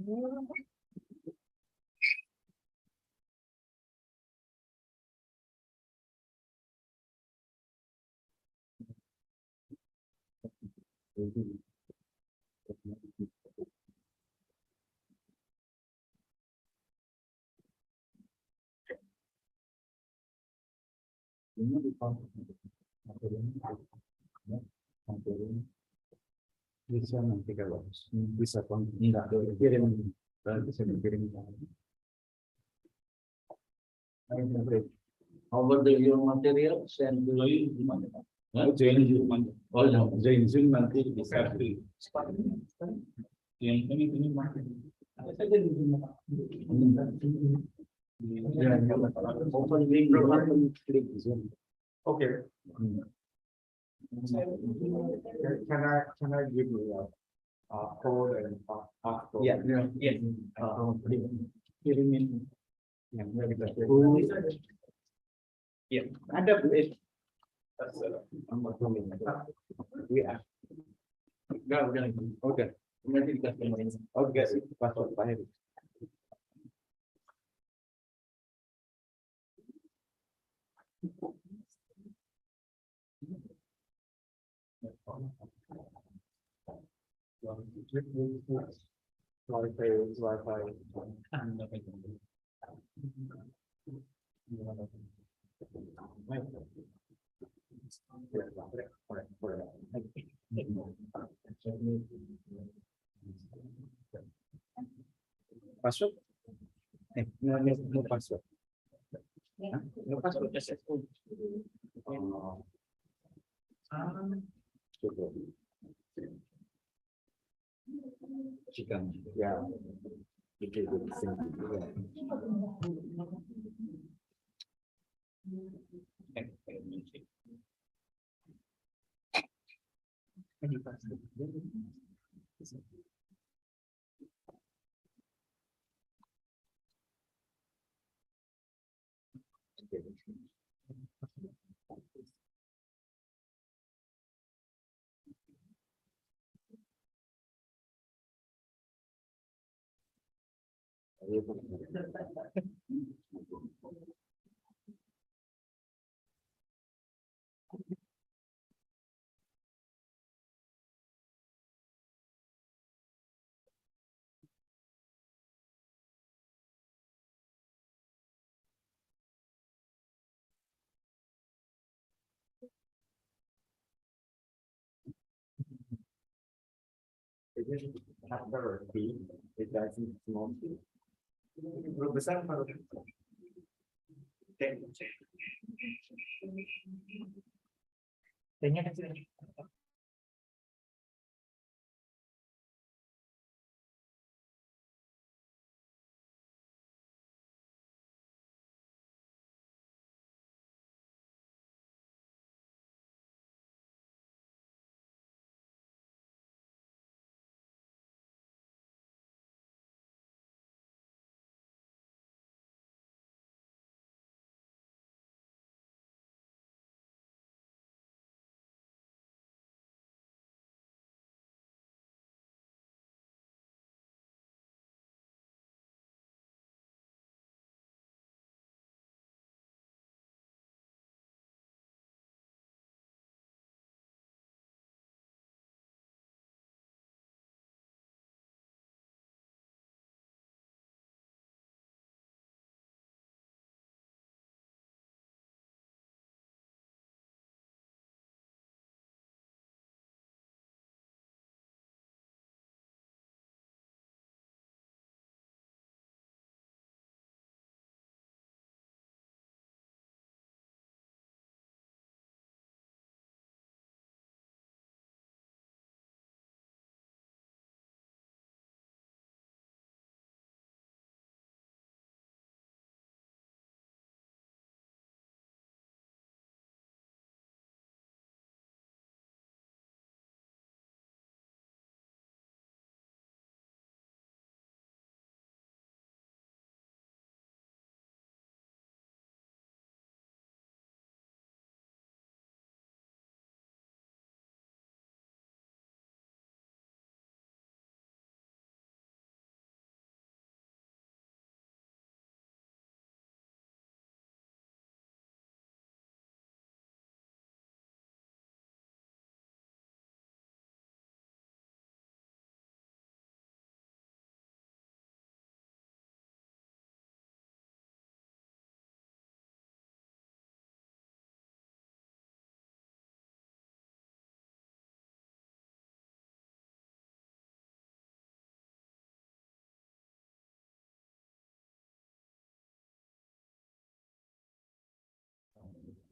Bisa nanti kalau bisa enggak kirim bisa dikirim. How about the your material send to you gimana? Join Zoom. Oh, join Zoom nanti bisa di Yang ini mana? Ada saja di sini. open link klik Zoom. Oke. Can I give you code and password? Iya. Kirimin yang kita Iya. Ada Bu. WA. Enggak, udah. Oke. Nanti dikasih kemarin. Oke, password Pak Heri. Password? No password. No password SSO. Jika ya itu after B, it doesn't small. Huruf besar apa huruf kecil? T-nya kecil.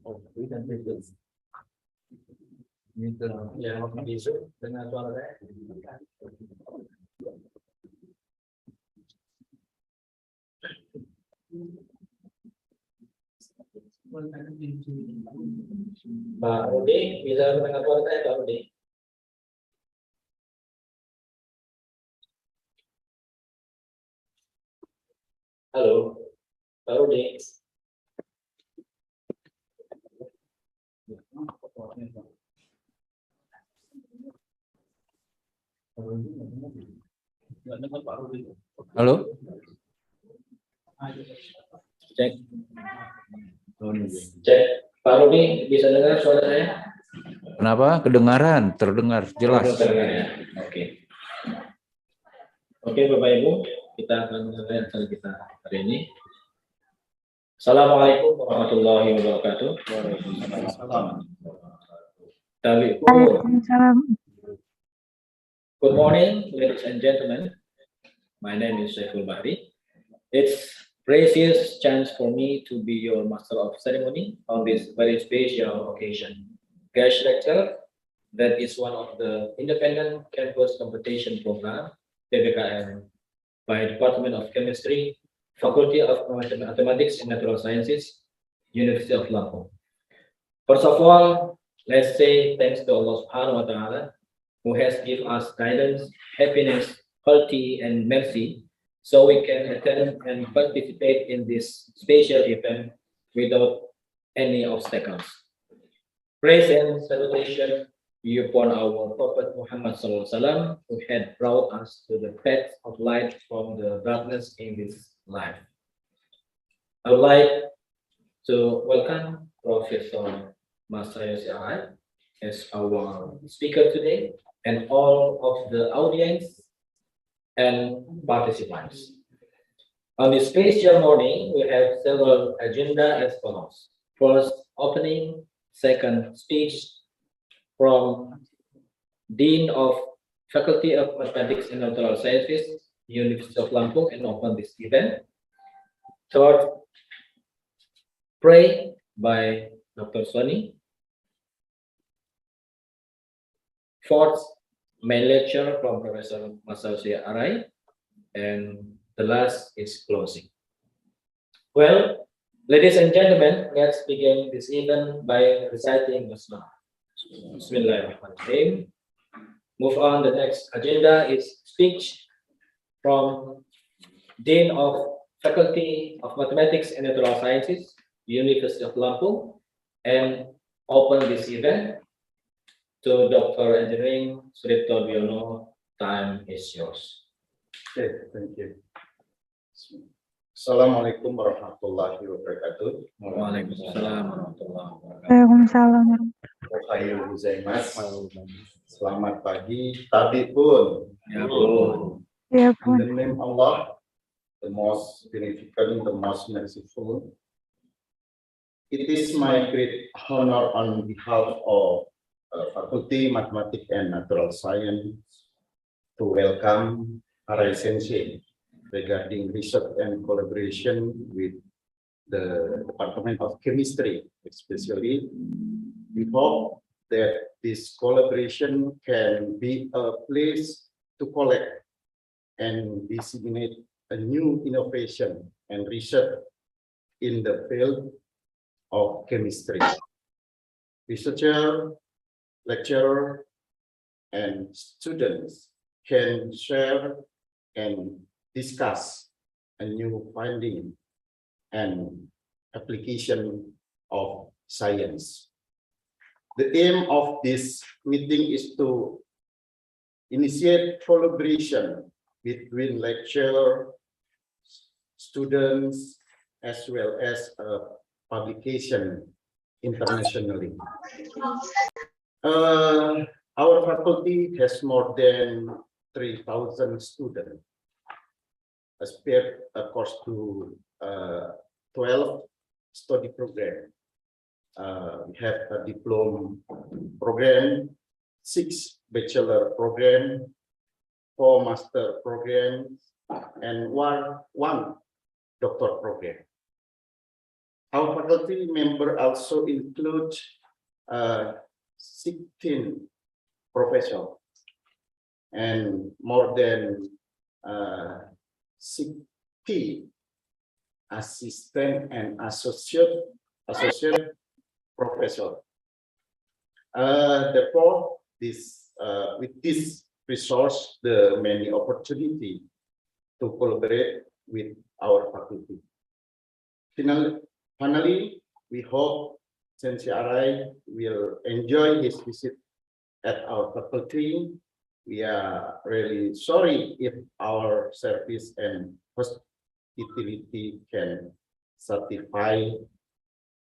Oh, dan previous. Gitu. Ya, bisa dengan suara saya. Pak Rudi, bisa mendengar suara saya, Pak Rudi? Halo, Pak Rudi. Halo, Cek. Cek. Pak Rudi, bisa dengar suara saya? kenapa? Kedengaran, terdengar jelas. Terdengar ya. Oke. Oke, Bapak Ibu, kita akan mulai acara kita hari ini. Assalamualaikum warahmatullahi wabarakatuh. Waalaikumsalam. Good morning, ladies and gentlemen. My name is Saiful Bahri. It's precious chance for me to be your master of ceremony on this very special occasion. Guest lecture that is one of the independent campus competition program DBKM by Department of Chemistry, Faculty of Mathematics and Natural Sciences, University of Lampung. First of all, let's say thanks to Allah Subhanahu wa Ta'ala, who has given us guidance, happiness, healthy, and mercy, so we can attend and participate in this special event without any obstacles. Praise and salutation be upon our Prophet Muhammad SAW, who had brought us to the path of light from the darkness in this life. I would like to welcome Professor Arai as our speaker today, and all of the audience and participants. On this special morning, we have several agenda as follows. First, opening. Second, speech from Dean of Faculty of Mathematics and Natural Sciences, University of Lampung, and open this event. Third, pray by Dr. Soni. Fourth, main lecture from Professor Arai, and the last is closing. Well, ladies and gentlemen, let's begin this event by reciting Basmalah. Bismillahirrahmanirrahim. Move on. The next agenda is speech from Dean of Faculty of Mathematics and Natural Sciences, University of Lampung, and open this event to Dr. Engineering Suripto Biono. Time is yours. Okay, thank you. Assalamualaikum warahmatullahi wabarakatuh. Waalaikumsalam warahmatullahi wabarakatuh. Waalaikumsalam. Ohayo gozaimasu. Selamat pagi. Tadi pun. Ya pun. Ya In pun. the name Allah, the most beneficent, the most merciful. It is my great honor on behalf of Faculty Mathematics and Natural Science to welcome Arai Sensei regarding research and collaboration with the Department of Chemistry, especially. We hope that this collaboration can be a place to collect and disseminate a new innovation and research in the field of chemistry. Researcher, lecturer, and students can share and discuss a new finding and application of science. The aim of this meeting is to initiate collaboration between lecturer, students, as well as publication internationally. Our faculty has more than 3,000 students, spared course to 12 study program. We have a diploma program, 6 bachelor program, 4 master programs, and one doctor program. Our faculty member also include 16 professors and more than 60 assistant and associate professor. Therefore, with this resource, the many opportunity to collaborate with our faculty. Finally, we hope Sensei Arai will enjoy his visit at our faculty. We are really sorry if our service and hospitality can satisfy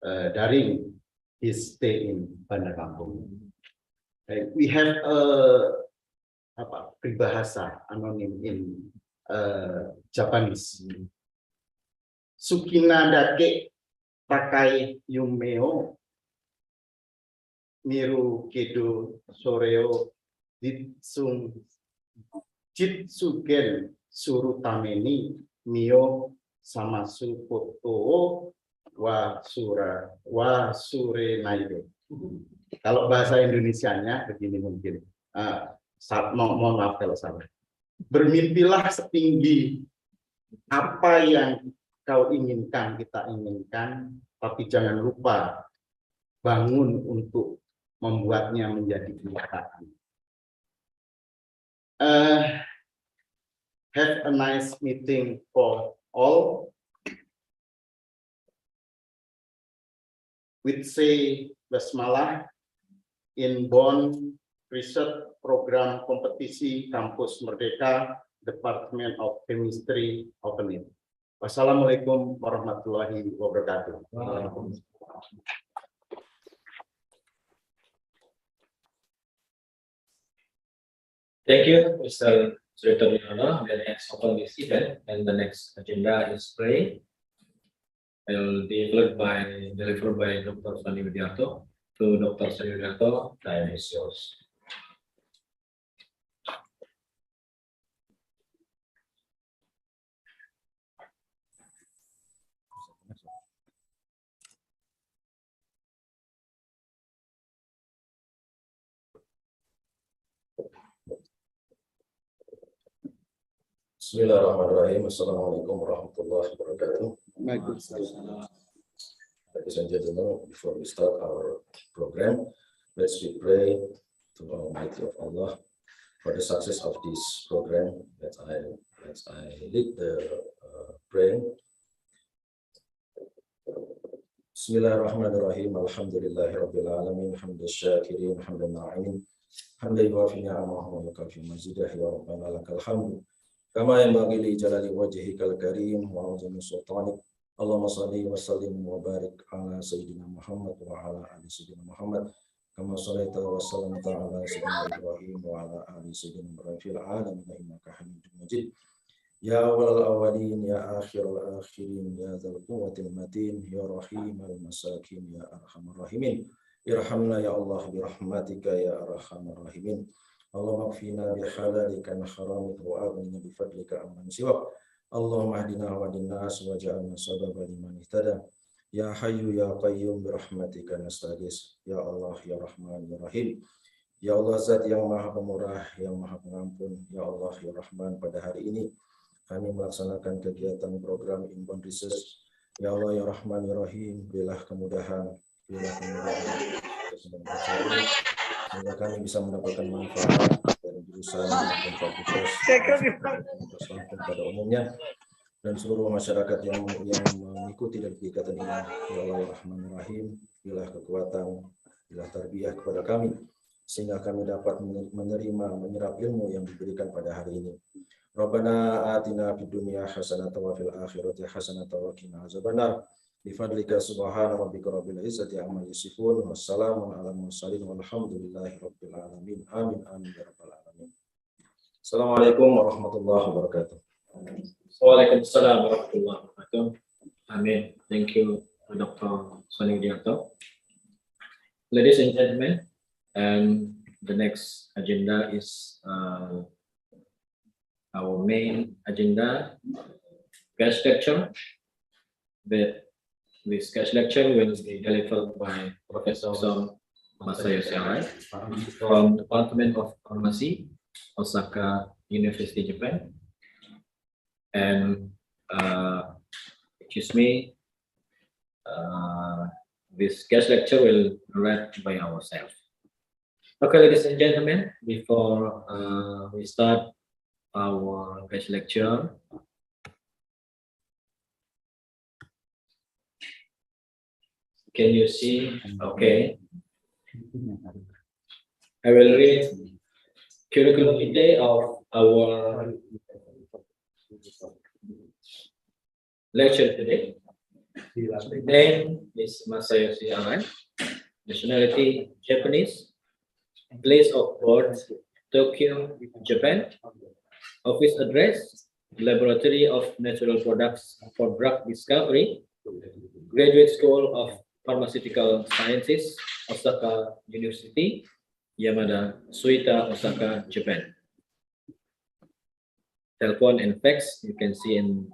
during his stay in Bandar Lampung. We have peribahasa anonim in Japanese. Sukina dake takai yumeo miru kedo soreo jitsugen surutameni mio samasu poto wa sure naide. Kalau bahasa Indonesianya begini mungkin. Mohon maaf kalau salah. Bermimpilah setinggi apa yang kau inginkan, kita inginkan, tapi jangan lupa bangun untuk membuatnya menjadi kenyataan. Have a nice meeting for all. With say basmalah in Bonn Research Program Kompetisi Kampus Merdeka, Department of Chemistry opening. Wassalamualaikum warahmatullahi wabarakatuh. Thank you, Mr. Sritonyono. The next open this event and the next agenda is pray. Will be delivered by Dr. Sani Widiarto. To Dr. Sani Widiarto, time is yours. Bismillahirrahmanirrahim. Assalamualaikum warahmatullahi wabarakatuh. Ladies and gentlemen, before we start our program, let's pray to Almighty of Allah for the success of this program. That I lead the praying. Bismillahirrahmanirrahim. Alhamdulillahirabbil alamin. Hamdan syakirin, hamdan na'imin. Hamdan yuwafi ni'amahu wa yukafi mazidah ya rabbana lakal hamd. Kama yanbaghi li jalali wajhikal karim wa azimi sultanik. Allahumma shalli wa sallim wa barik ala sayyidina Muhammad wa ala ali sayyidina Muhammad. Kama shallaita wa sallamta ala sayyidina Ibrahim wa ala ali sayyidina Ibrahim fil alamin innaka Hamidum Majid. Ya awwalal awwalin ya akhiral akhirin ya dzal quwwatil matin ya rahimal masakin ya arhamar rahimin. Irhamna ya Allah bi rahmatika ya arhamar rahimin. Allahumma kfina bi halalika an haramika wa aghnina bi fadlika amman siwak. Allahumma hdina wa dinnas wa ja'alna sababan liman ihtada. Ya hayyu ya qayyum bi rahmatika nastaghis. Ya Allah ya Rahman ya Rahim. Ya Allah Zat yang Maha Pemurah, yang Maha Pengampun. Ya Allah ya Rahman, pada hari ini kami melaksanakan kegiatan program Inbound Research. Ya Allah ya Rahman ya Rahim, berilah kemudahan, sehingga kami bisa mendapatkan manfaat dari jurusan dan fakultas Lampung pada umumnya dan seluruh masyarakat yang mengikuti dari kegiatan ini. Ya Allah ya Rahman ya Rahim, berilah kekuatan, berilah tarbiyah kepada kami sehingga kami dapat menyerap ilmu yang diberikan pada hari ini. Rabbana atina fid dunya hasanatan wa fil akhirati hasanatan wa qina azabannar. Bifadlika subhana rabbika rabbil izzati amma yasifun. Wassalamun ala mursalin walhamdulillahi rabbil alamin. Amin amin ya rabbal alamin. Assalamualaikum warahmatullahi wabarakatuh. Waalaikumsalam warahmatullahi wabarakatuh. Amin. Thank you, Dr. Sani Widiarto. Ladies and gentlemen, and the next agenda is our main agenda, guest lecture with This guest lecture will be delivered by Professor Masayoshi Arai from Department of Pharmacy, Osaka University, Japan. And excuse me, this guest lecture will be read by ourselves. Okay, ladies and gentlemen, before we start our guest lecture, can you see? Okay. I will read curriculum vitae of our lecture today. Name is Masayoshi Arai. Nationality Japanese. Place of birth Tokyo, Japan. Office address Laboratory of Natural Products for Drug Discovery. Graduate School of Pharmaceutical Sciences, Osaka University, Yamada, Suita, Osaka, Japan. Telephone and fax you can see in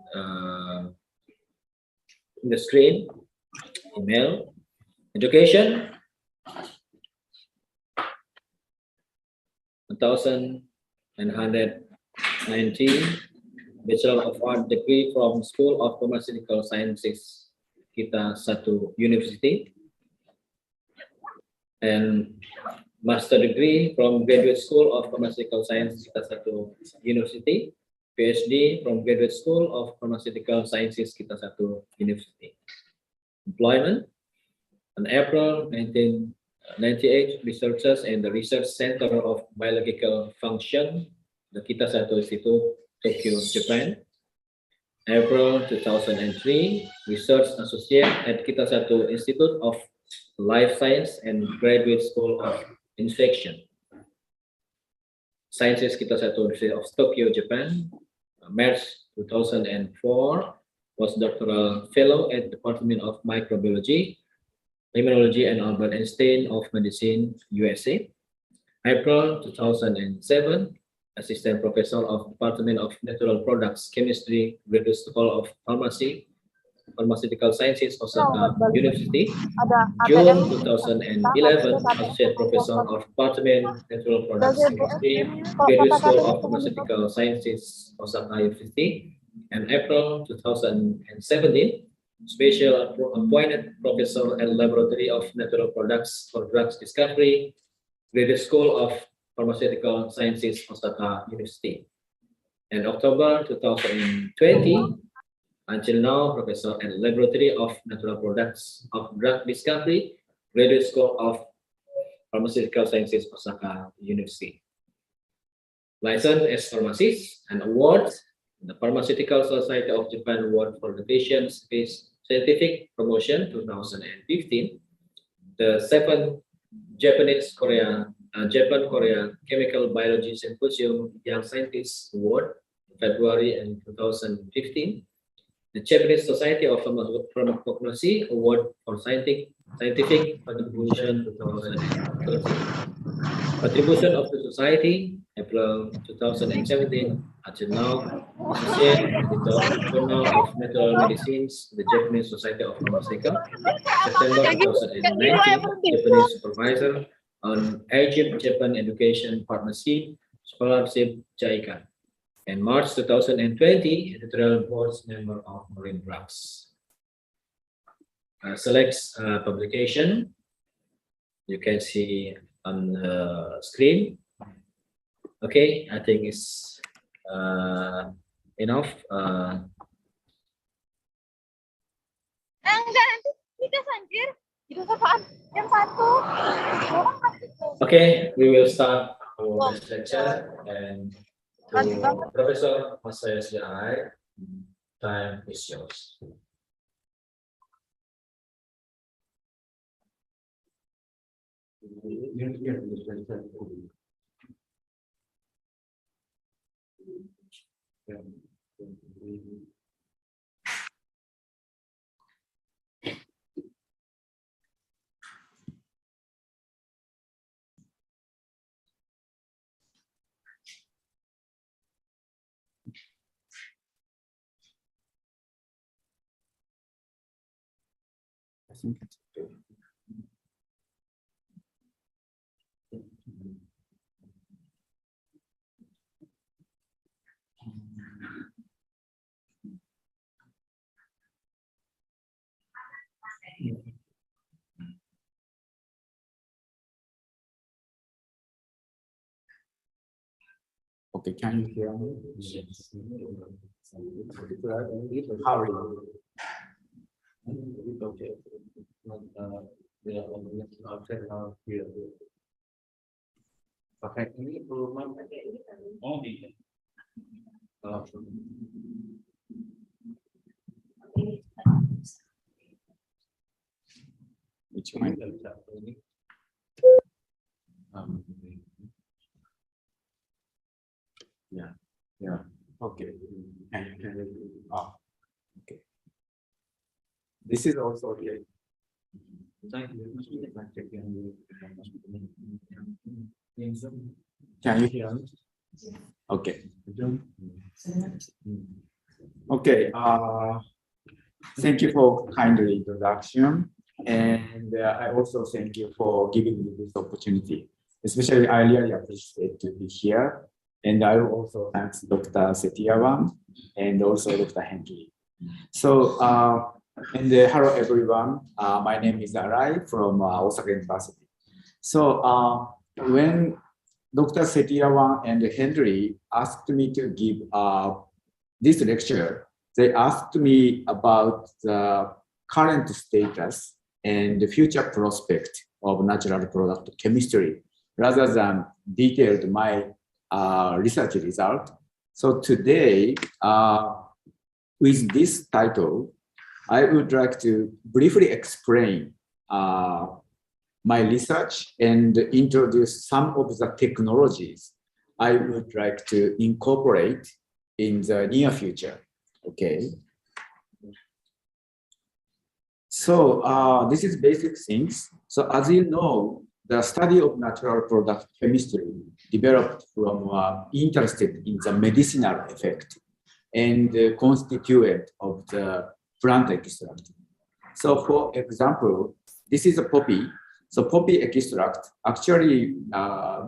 the screen. Email. Education 1919 Bachelor of Art degree from School of Pharmaceutical Sciences Kita Satu University, and master degree from Graduate School of Pharmaceutical Sciences Kita Satu University, PhD from Graduate School of Pharmaceutical Sciences Kita Satu University. Employment on April 1998, researchers in the Research Center of Biological Function, the Kita Satu Institute, Tokyo, Japan. April 2003, Research Associate at Kita Satu Institute of Life Science and Graduate School of Infection Sciences Kita Satu University of Tokyo, Japan. March 2004, postdoctoral fellow at Department of Microbiology, Immunology and Albert Einstein of Medicine, USA. April 2007, Assistant Professor of Department of Natural Products, Chemistry, Graduate School of Pharmacy, Pharmaceutical Sciences, Osaka University. June 2011, Associate Professor of Department Natural Products, Chemistry, Graduate School of Pharmaceutical Sciences, Osaka University. And April 2017, Special Appointed Professor at Laboratory of Natural Products for Drugs Discovery, Graduate School of Pharmaceutical Sciences, Osaka University. And October 2020, until now, Professor at Laboratory of Natural Products of Drug Discovery, Graduate School of Pharmaceutical Sciences, Osaka University. Licensed as pharmacist and awards the Pharmaceutical Society of Japan Award for the Patient Space Scientific Promotion 2015, the 7th Japan-Korea Chemical Biology Symposium Young Scientists Award, February 2015, the Japanese Society of Pharmacognosy Award for Scientific Contribution 2013. Contribution of the Society, April 2017, until now, Associate Editor of Journal of Natural Medicines, the Japanese Society of Pharmaceutical, September 2019, Japanese Supervisor on Egypt-Japan Education Partnership Scholarship JICA, and March 2020, Editorial Board Member of Marine Drugs. Selects publication, you can see on the screen. Okay, I think it's enough. Okay, we will start our next lecture, and to Professor Masayoshi Arai, time is yours. think it's okay. Okay, can you hear me? Yes. Hurry. Okay. Pakai ini perumahan. Oh, iya. Which one? Yeah, yeah. Okay. Okay. This is also okay. Can you hear me? Okay. Okay. Thank you for kind introduction, and I also thank you for giving me this opportunity. Especially, I really appreciate to be here, and I will also thank Dr. Setiawan and also Dr. Henry. So, hello everyone. My name is Arai from Osaka University. So, when Dr. Setiawan and Henry asked me to give this lecture, they asked me about the current status and the future prospect of natural product chemistry, rather than detailed my research result. So today, with this title, I would like to briefly explain my research and introduce some of the technologies I would like to incorporate in the near future. Okay. So this is basic things. So as you know, the study of natural product chemistry developed from interested in the medicinal effect and the constituent of the plant extract. So for example, this is a poppy. So poppy extract, actually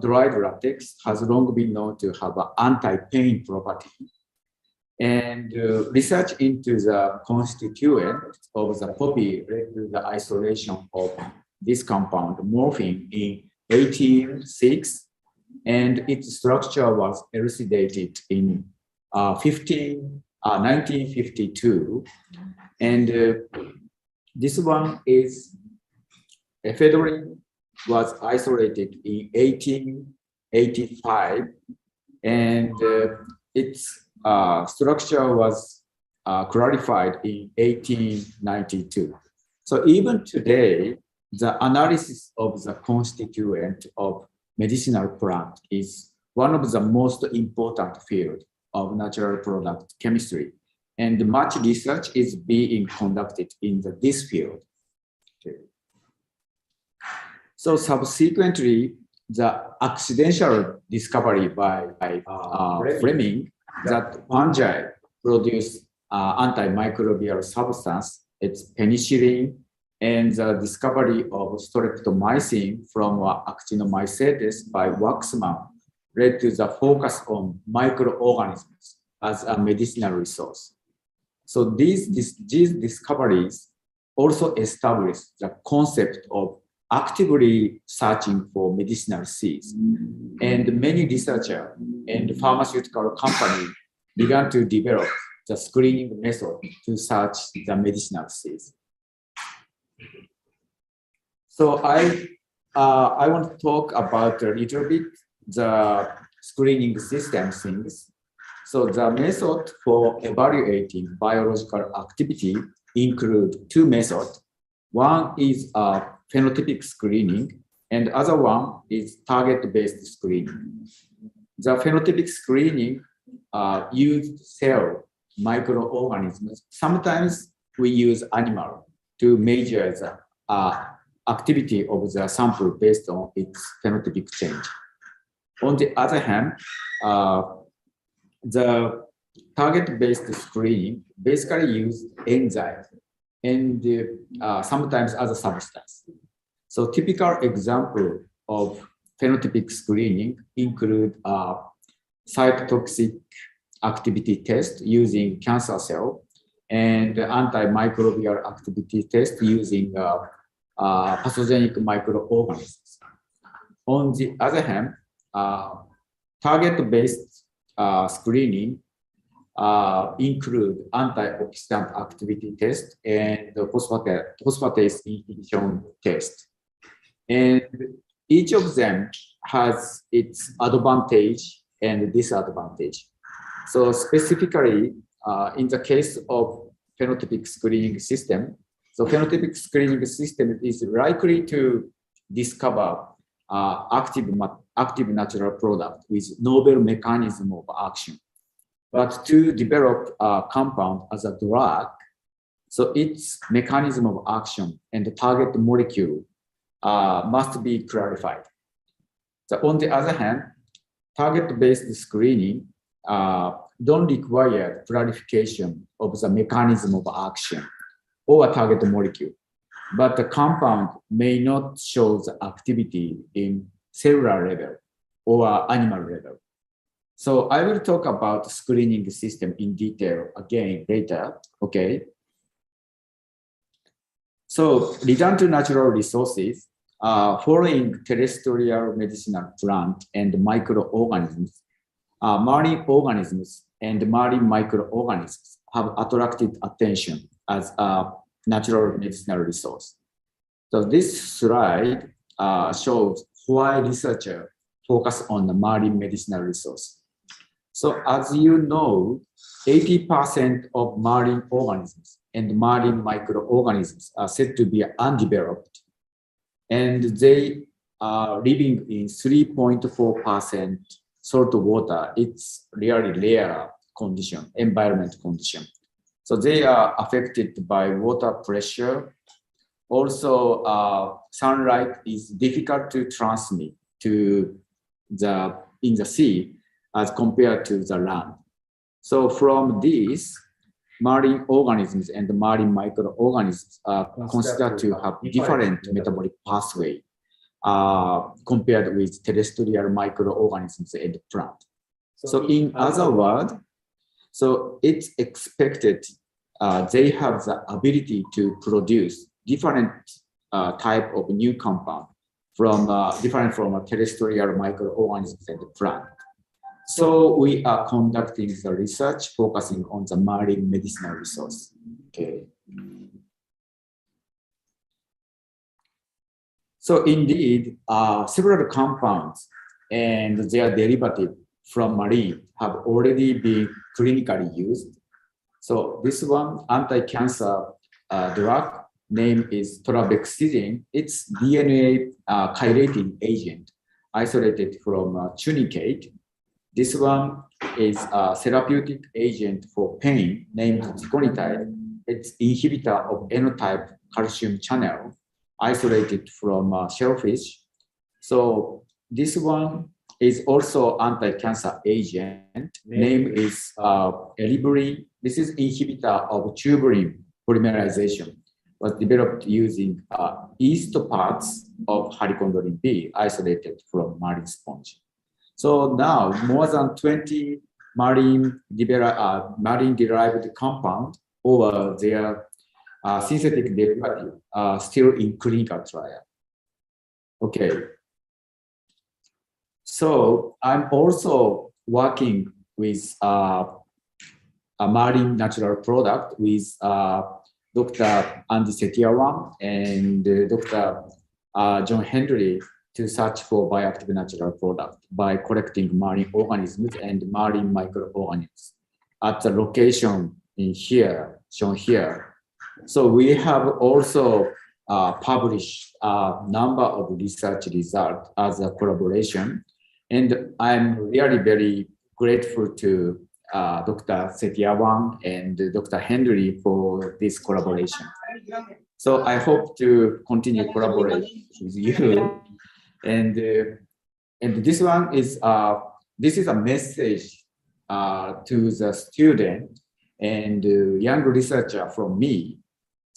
dried latex has long been known to have an anti-pain property. And research into the constituent of the poppy led to the isolation of this compound, morphine, in 1806, and its structure was elucidated in 1952. And this one is ephedrine was isolated in 1885, and its structure was clarified in 1892. So even today, the analysis of the constituent of medicinal plant is one of the most important fields of natural product chemistry, and much research is being conducted in this field. Okay. So subsequently, the accidental discovery by Fleming that fungi produce antimicrobial substance, it's penicillin, and the discovery of streptomycin from actinomycetes by Waxman led to the focus on microorganisms as a medicinal resource. So these discoveries also established the concept of actively searching for medicinal seeds. And many researchers and pharmaceutical companies began to develop the screening method to search the medicinal seeds. So I want to talk about a little bit the screening system things. So the method for evaluating biological activity include two methods. One is phenotypic screening, and other one is target-based screening. The phenotypic screening use cell microorganisms. Sometimes we use animal to measure the activity of the sample based on its phenotypic change. On the other hand, the target-based screening basically use enzymes. and sometimes other substance. So typical example of phenotypic screening include cytotoxic activity test using cancer cell and antimicrobial activity test using pathogenic microorganisms. On the other hand, target-based screening include antioxidant activity test and the phosphatase inhibition test. And each of them has its advantage and disadvantage. So specifically, in the case of phenotypic screening system, so phenotypic screening system is likely to discover active natural product with novel mechanism of action. But to develop a compound as a drug, so its mechanism of action and the target molecule must be clarified. So on the other hand, target-based screening don't require clarification of the mechanism of action or a target molecule, but the compound may not show the activity in cellular level or animal level. So I will talk about screening system in detail again later, okay? So return to natural resources, following terrestrial medicinal plant and microorganisms, marine organisms and marine microorganisms have attracted attention as a natural medicinal resource. So this slide shows why researchers focus on the marine medicinal resource. So as you know, 80% of marine organisms and marine microorganisms are said to be undeveloped, and they are living in 3.4% salt water. It's really rare condition, environment condition. So they are affected by water pressure. Also, sunlight is difficult to transmit to in the sea as compared to the land. So from these, marine organisms and marine microorganisms are considered to have different metabolic pathway compared with terrestrial microorganisms and plant. So in other words, so it's expected they have the ability to produce different type of new compound from different from terrestrial microorganisms and plant. So we are conducting the research focusing on the marine medicinal resource. Okay. So indeed, several compounds and their derivative from marine have already been clinically used. So this one, anti-cancer drug, name is trabexisine. It's DNA chelating agent isolated from tunicate. This one is a therapeutic agent for pain named ticonitide. It's inhibitor of N-type calcium channel isolated from shellfish. So this one is also anti-cancer agent. Name is eribulin. This is inhibitor of tubulin polymerization. Was developed using yeast parts of helicondrin B isolated from marine sponge. So now more than 20 marine-derived compound or their synthetic derivative are still in clinical trial. Okay. So I'm also working with a marine natural product with Dr. Andy Setiawan and Dr. John Henry to search for bioactive natural product by collecting marine organisms and marine microorganisms at the location in here, shown here. So we have also published a number of research results as a collaboration. And I'm really very grateful to Dr. Setiawan and Dr. Henry for this collaboration. So I hope to continue collaborating with you. And this one is this is a message to the student and young researcher from me.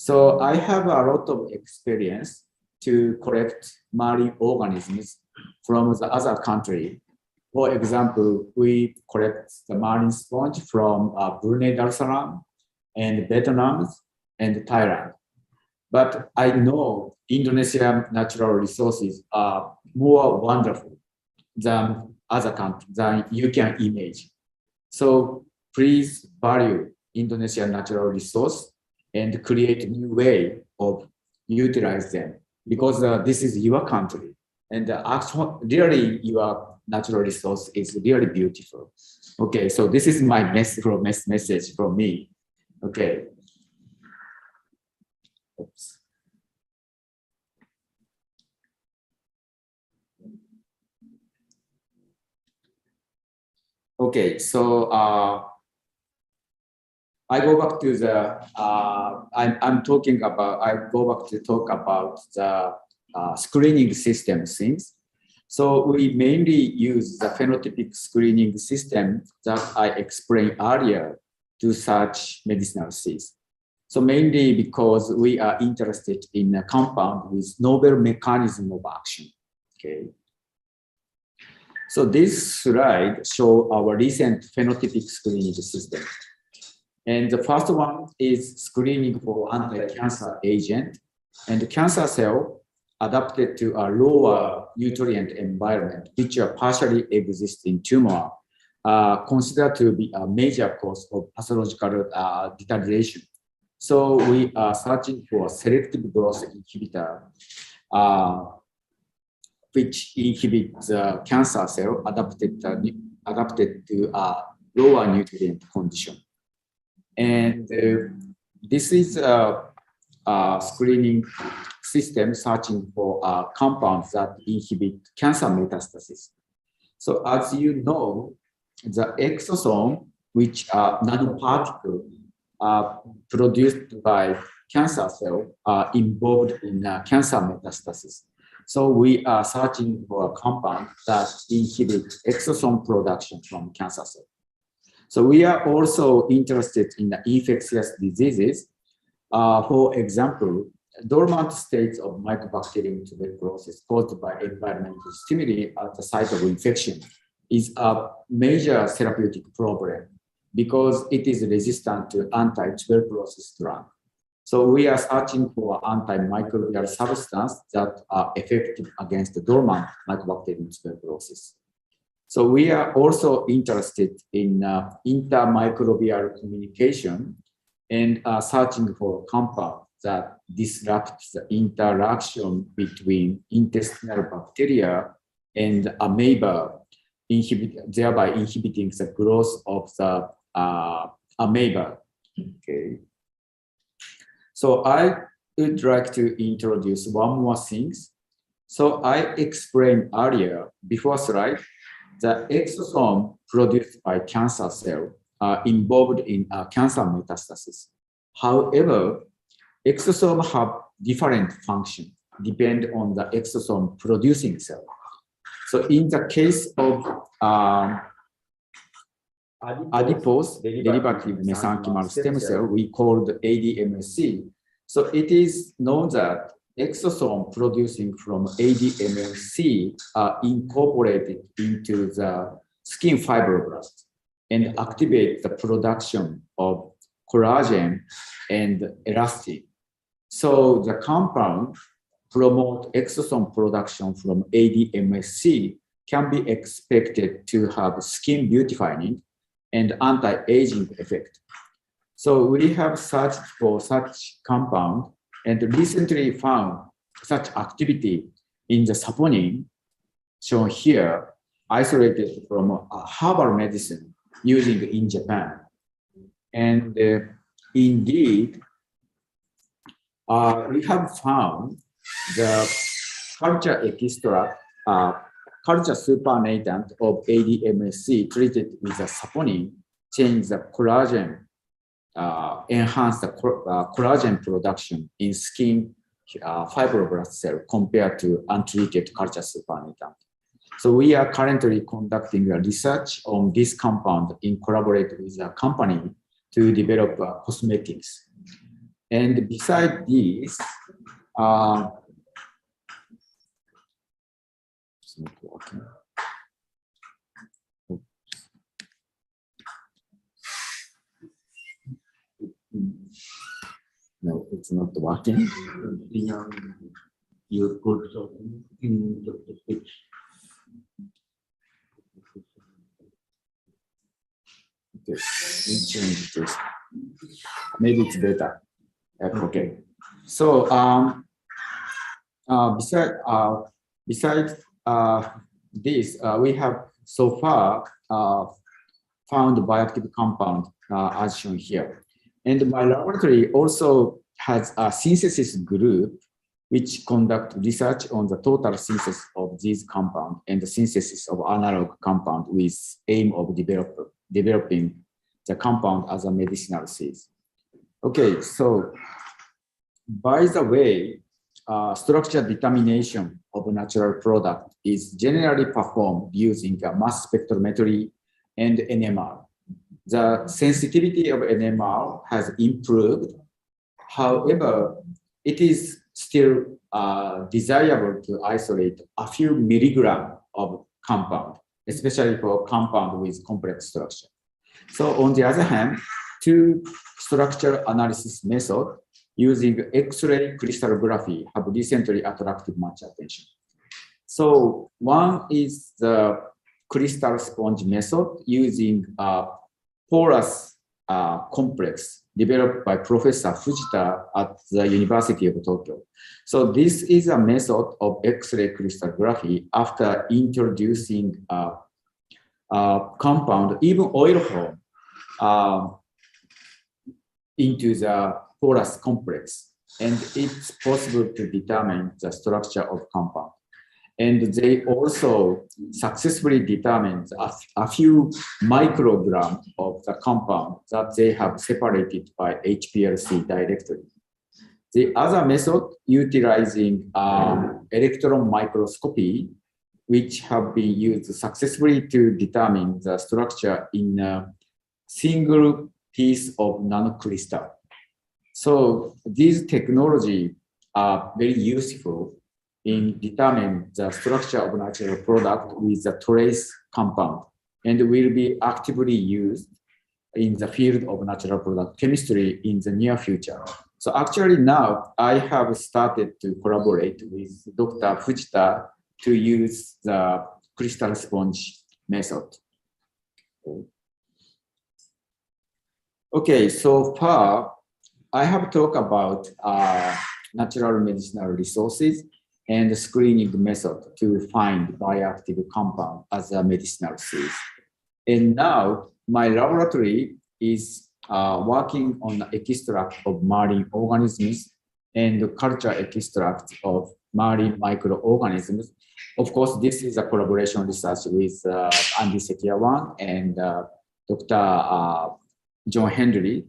So I have a lot of experience to collect marine organisms from the other country. For example, we collect the marine sponge from Brunei Darussalam and Vietnam and Thailand. But I know Indonesian natural resources are more wonderful than other countries, than you can imagine. So please value Indonesian natural resource and create a new way of utilize them, because this is your country, and really your natural resource is really beautiful. Okay, so this is my message from me. Okay. Oops. Okay, so I go back to the, I go back to talk about the screening system things. So we mainly use the phenotypic screening system that I explained earlier to search medicinal seeds. So mainly because we are interested in a compound with novel mechanism of action, okay? So this slide shows our recent phenotypic screening system. And the first one is screening for anti-cancer agent, and the cancer cell adapted to a lower nutrient environment, which are partially exist in tumor, considered to be a major cause of pathological deterioration. So we are searching for selective growth inhibitor, which inhibits the cancer cell adapted to a lower nutrient condition. And this is a screening system searching for compounds that inhibit cancer metastasis. So as you know, the exosome, which are nanoparticles produced by cancer cell, are involved in cancer metastasis. So we are searching for a compound that inhibits exosome production from cancer cell. So we are also interested in the infectious diseases. For example, dormant states of Mycobacterium tuberculosis caused by environmental stimuli at the site of infection is a major therapeutic problem because it is resistant to anti-tuberculosis drug. So we are searching for antimicrobial substances that are effective against the dormant Mycobacterium tuberculosis. So we are also interested in intermicrobial communication and are searching for compounds that disrupt the interaction between intestinal bacteria and amoeba, thereby inhibiting the growth of the amoeba. Okay. So I would like to introduce one more thing. So I explained earlier, before slide, the exosome produced by cancer cell are involved in cancer metastasis. However, exosomes have different function depend on the exosome producing cell. So in the case of adipose derivative mesenchymal stem cell, we call the ADMSC. So it is known that exosome producing from ADMSC are incorporated into the skin fibroblast and activate the production of collagen and elastin. So the compound promote exosome production from ADMSC can be expected to have skin beautifying and anti-aging effect. So we have searched for such compound and recently found such activity in the saponin shown here, isolated from a herbal medicine using in Japan. And indeed, we have found the culture extract, culture supernatant of ADMSC treated with a saponin change the collagen, enhance the collagen production in skin fibroblast cell compared to untreated culture supernatant. So we are currently conducting a research on this compound in collaboration with a company to develop cosmetics. And beside this, it's not working. No, it's not working. You put in the page. Okay, we change this. Maybe it's better. Okay. So besides this, we have so far found bioactive compound as shown here. And my laboratory also has a synthesis group which conduct research on the total synthesis of these compounds and the synthesis of analog compound with aim of developing the compound as a medicinal seeds. Okay, so by the way, structure determination of a natural product is generally performed using mass spectrometry and NMR. The sensitivity of NMR has improved. However, it is still desirable to isolate a few milligrams of compound, especially for compound with complex structure. So on the other hand, two structure analysis methods using X-ray crystallography have recently attracted much attention. So one is the crystal sponge method using porous complex developed by Professor Fujita at the University of Tokyo. So this is a method of X-ray crystallography after introducing compound, even oil form, into the porous complex, and it's possible to determine the structure of compound. And they also successfully determined a few micrograms of the compound that they have separated by HPLC directly. The other method utilizing electron microscopy, which have been used successfully to determine the structure in a single piece of nanocrystal. So these technologies are very useful in determining the structure of natural product with a trace compound, and will be actively used in the field of natural product chemistry in the near future. So actually now I have started to collaborate with Dr. Fujita to use the crystal sponge method. Okay, so far I have talked about natural medicinal resources and the screening method to find bioactive compound as a medicinal seed. And now my laboratory is working on the extract of marine organisms and the culture extract of marine microorganisms. Of course, this is a collaboration research with Andy Sekiawan and Dr. John Henry.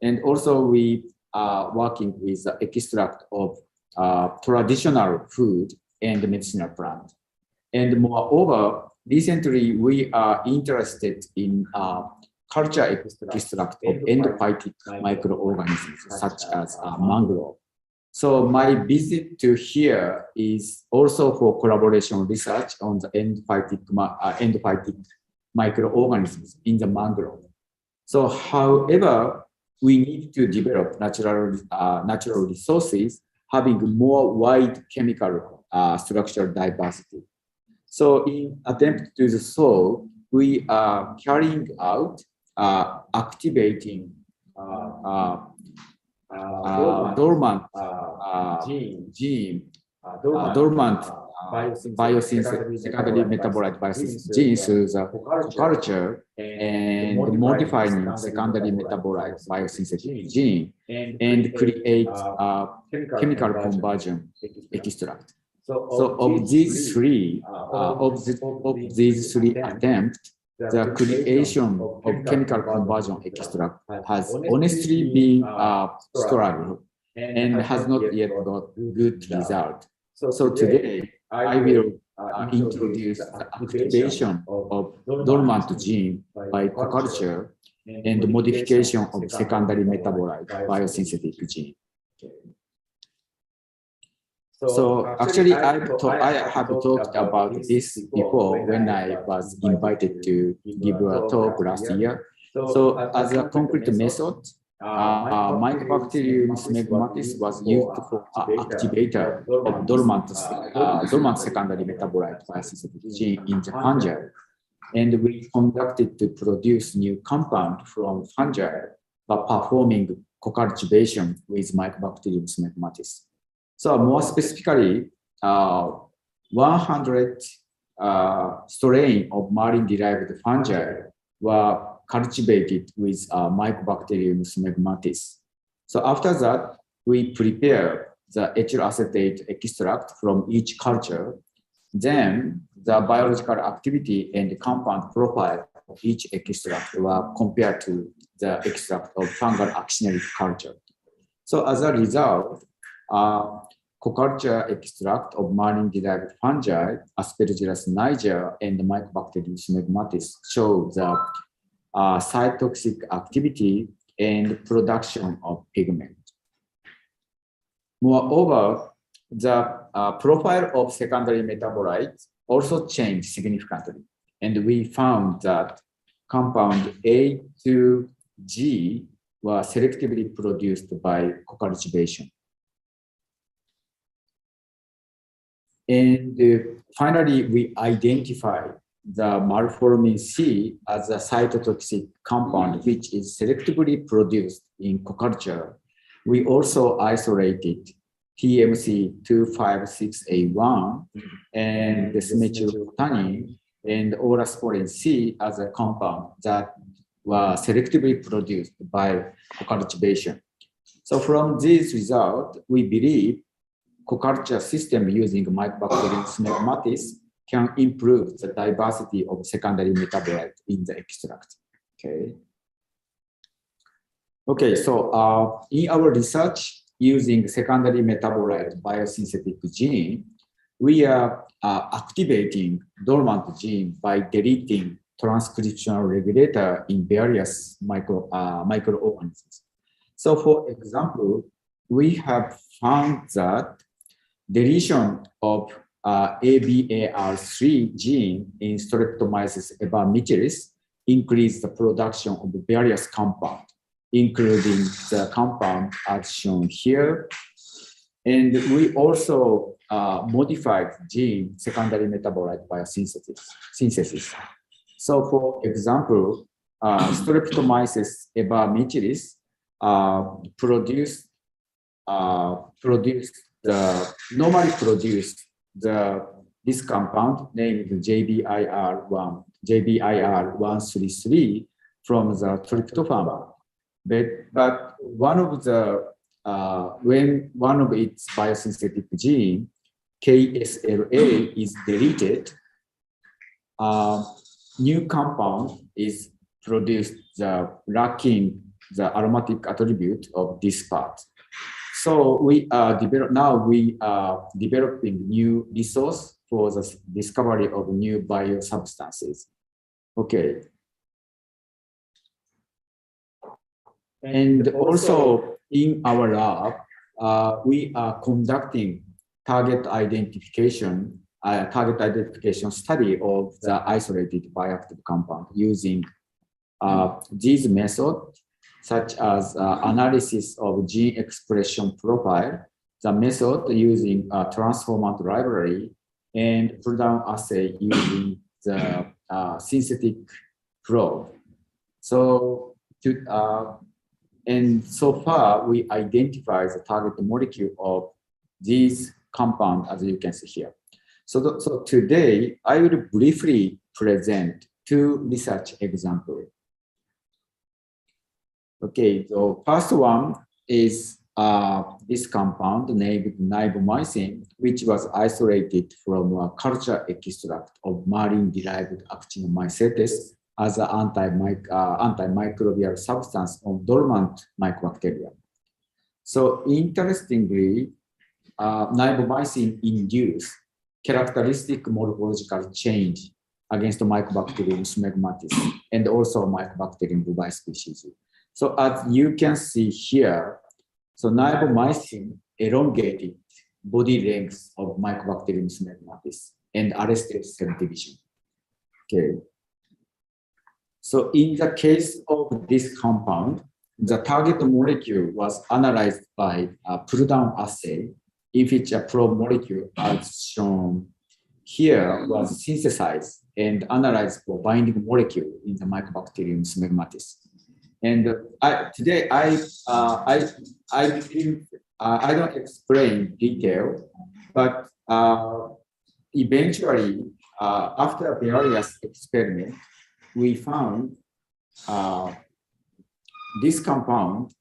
And also we are working with the extract of traditional food and medicinal plant. And moreover, recently we are interested in culture extract of endophytic microorganisms such as mangrove. So my visit to here is also for collaboration research on the endophytic microorganisms in the mangrove. So however, we need to develop natural resources having more wide chemical structural diversity. So in attempt to do so, we are carrying out activating dormant dormant biosynthetic secondary metabolite biosynthesis genes through the culture and modifying secondary metabolite biosynthetic gene and create chemical conversion extract. So of these three attempts, the creation of chemical conversion extract has honestly been struggled and has not yet got good result. So today I will introduce the activation of dormant gene by co-culture and modification of secondary metabolite biosynthetic gene. So actually, I have talked about this before when I was invited to give a talk last year. So as a concrete method, Mycobacterium smegmatis was used for activator of dormant secondary metabolite biosynthetic gene in the fungi. And we conducted to produce new compound from fungi by performing co-cultivation with Mycobacterium smegmatis. So more specifically, 100 strain of marine-derived fungi were cultivated with Mycobacterium smegmatis. So after that, we prepare the ethyl acetate extract from each culture. Then the biological activity and the compound profile of each extract were compared to the extract of fungal actionary culture. So as a result, co-culture extract of marine-derived fungi, Aspergillus niger and Mycobacterium smegmatis show the cytotoxic activity and production of pigment. Moreover, the profile of secondary metabolites also changed significantly, and we found that compound A to G were selectively produced by co-cultivation. And finally, we identified the malformin C as a cytotoxic compound, which is selectively produced in co-culture. We also isolated TMC256A1 and the methylphenone and orasporin C as a compound that were selectively produced by co-cultivation. So from this result, we believe co-culture system using Mycobacterium smegmatis can improve the diversity of secondary metabolite in the extract. Okay, so in our research using secondary metabolite biosynthetic gene, we are activating dormant gene by deleting transcriptional regulator in various microorganisms. So for example, we have found that deletion of ABAR3 gene in Streptomyces epimethylis increase the production of various compounds, including the compound as shown here. And we also modified gene secondary metabolite biosynthesis. So for example, Streptomyces epimethylis normally produce this compound named JBIR133 from the tryptophan. But one of the when one of its biosynthetic gene, KSLA, is deleted, new compound is produced lacking the aromatic attribute of this part. So we are developing new resource for the discovery of new biosubstances. Okay. And also in our lab, we are conducting target identification study of the isolated bioactive compound using these methods, such as analysis of gene expression profile, the method using a transformant library, and pull-down assay using the synthetic probe. So and so far, we identify the target molecule of these compounds, as you can see here. So today, I will briefly present two research examples. Okay, so first one is this compound named nibomycin, which was isolated from a culture extract of marine-derived actinomycetes as an antimicrobial substance of dormant mycobacteria. So interestingly, nibomycin induced characteristic morphological change against Mycobacterium smegmatis and also Mycobacterium bovis species. So as you can see here, so nibomycin elongated body length of Mycobacterium smegmatis and arrested cell division. Okay. So in the case of this compound, the target molecule was analyzed by a pull-down assay, in which a probe molecule, as shown here, was synthesized and analyzed for binding molecule in the Mycobacterium smegmatis. And today I don't explain detail, but eventually, after various experiments, we found this compound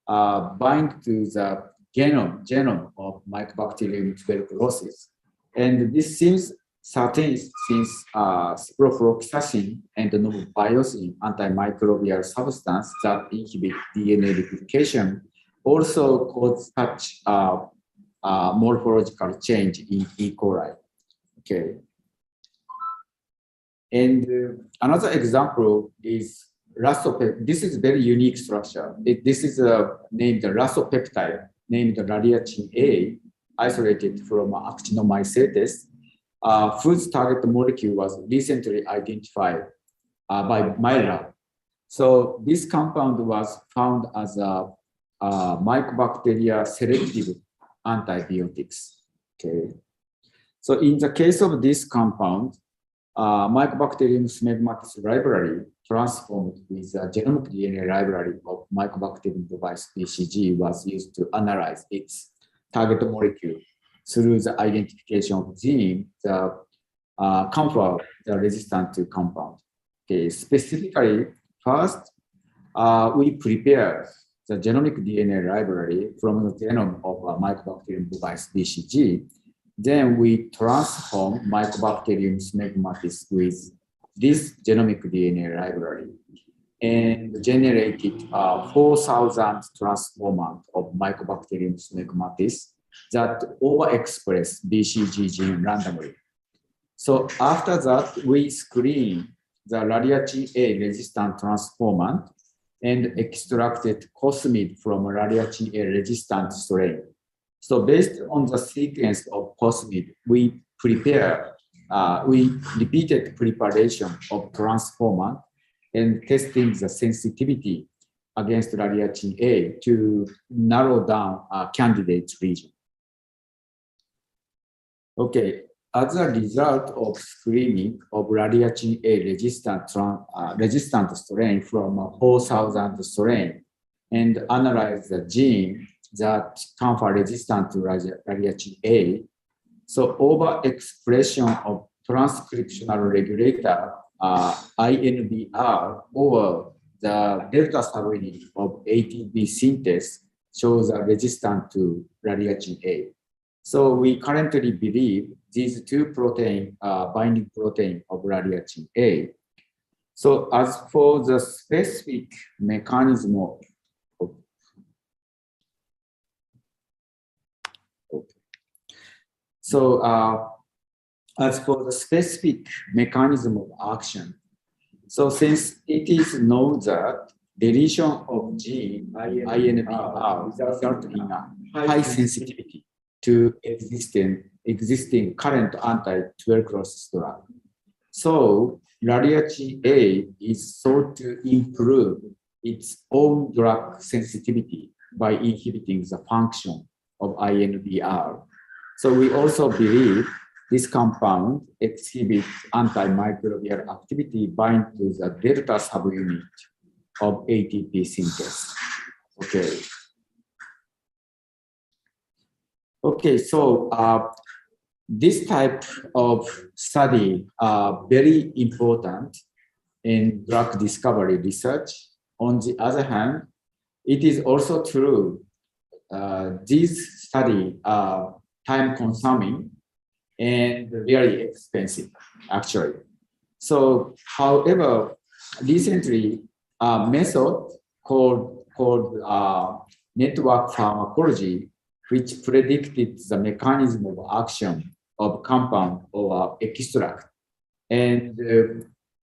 bind to the genome of Mycobacterium tuberculosis. And this seems certain since ciprofloxacin and novobiosin, antimicrobial substance that inhibit DNA replication, also cause such morphological change in E. coli. Okay. And another example is rasopeptide. This is very unique structure. This is named the rasopeptide, named radiacin A, isolated from actinomycetes, whose target molecule was recently identified by my lab. So this compound was found as a mycobacteria selective antibiotics. Okay. So in the case of this compound, Mycobacterium smegmatis library transformed with a genomic DNA library of Mycobacterium bovis BCG was used to analyze its target molecule through the identification of gene that confer the resistant to compound. Okay, specifically, first, we prepare the genomic DNA library from the genome of Mycobacterium bovis BCG. Then we transform Mycobacterium smegmatis with this genomic DNA library and generated 4,000 transformers of Mycobacterium smegmatis that overexpress BCG gene randomly. So after that, we screen the radiacin A resistant transformant and extracted cosmid from radiacin A resistant strain. So based on the sequence of cosmid, we repeated preparation of transformant and testing the sensitivity against radiacin A to narrow down a candidate region. Okay, as a result of screening of radiacin A resistant strain from 4,000 strain and analyze the gene that confer resistant to radiacin A. So overexpression of transcriptional regulator INBR over the delta subunit of ATP synthase shows a resistant to radiacin A. So we currently believe these two protein binding protein of radiacin A. So as for the specific mechanism of So as for the specific mechanism of action, so since it is known that deletion of gene INBR results in a high sensitivity to existing current anti-tuberculosis drug. So radiacin A is thought to improve its own drug sensitivity by inhibiting the function of INBR. So we also believe this compound exhibits antimicrobial activity bind to the delta subunit of ATP synthase. Okay. Okay, so this type of study are very important in drug discovery research. On the other hand, it is also true these studies are time-consuming and very expensive, actually. So, however, recently, a method called network pharmacology, which predicted the mechanism of action of compound or extract, and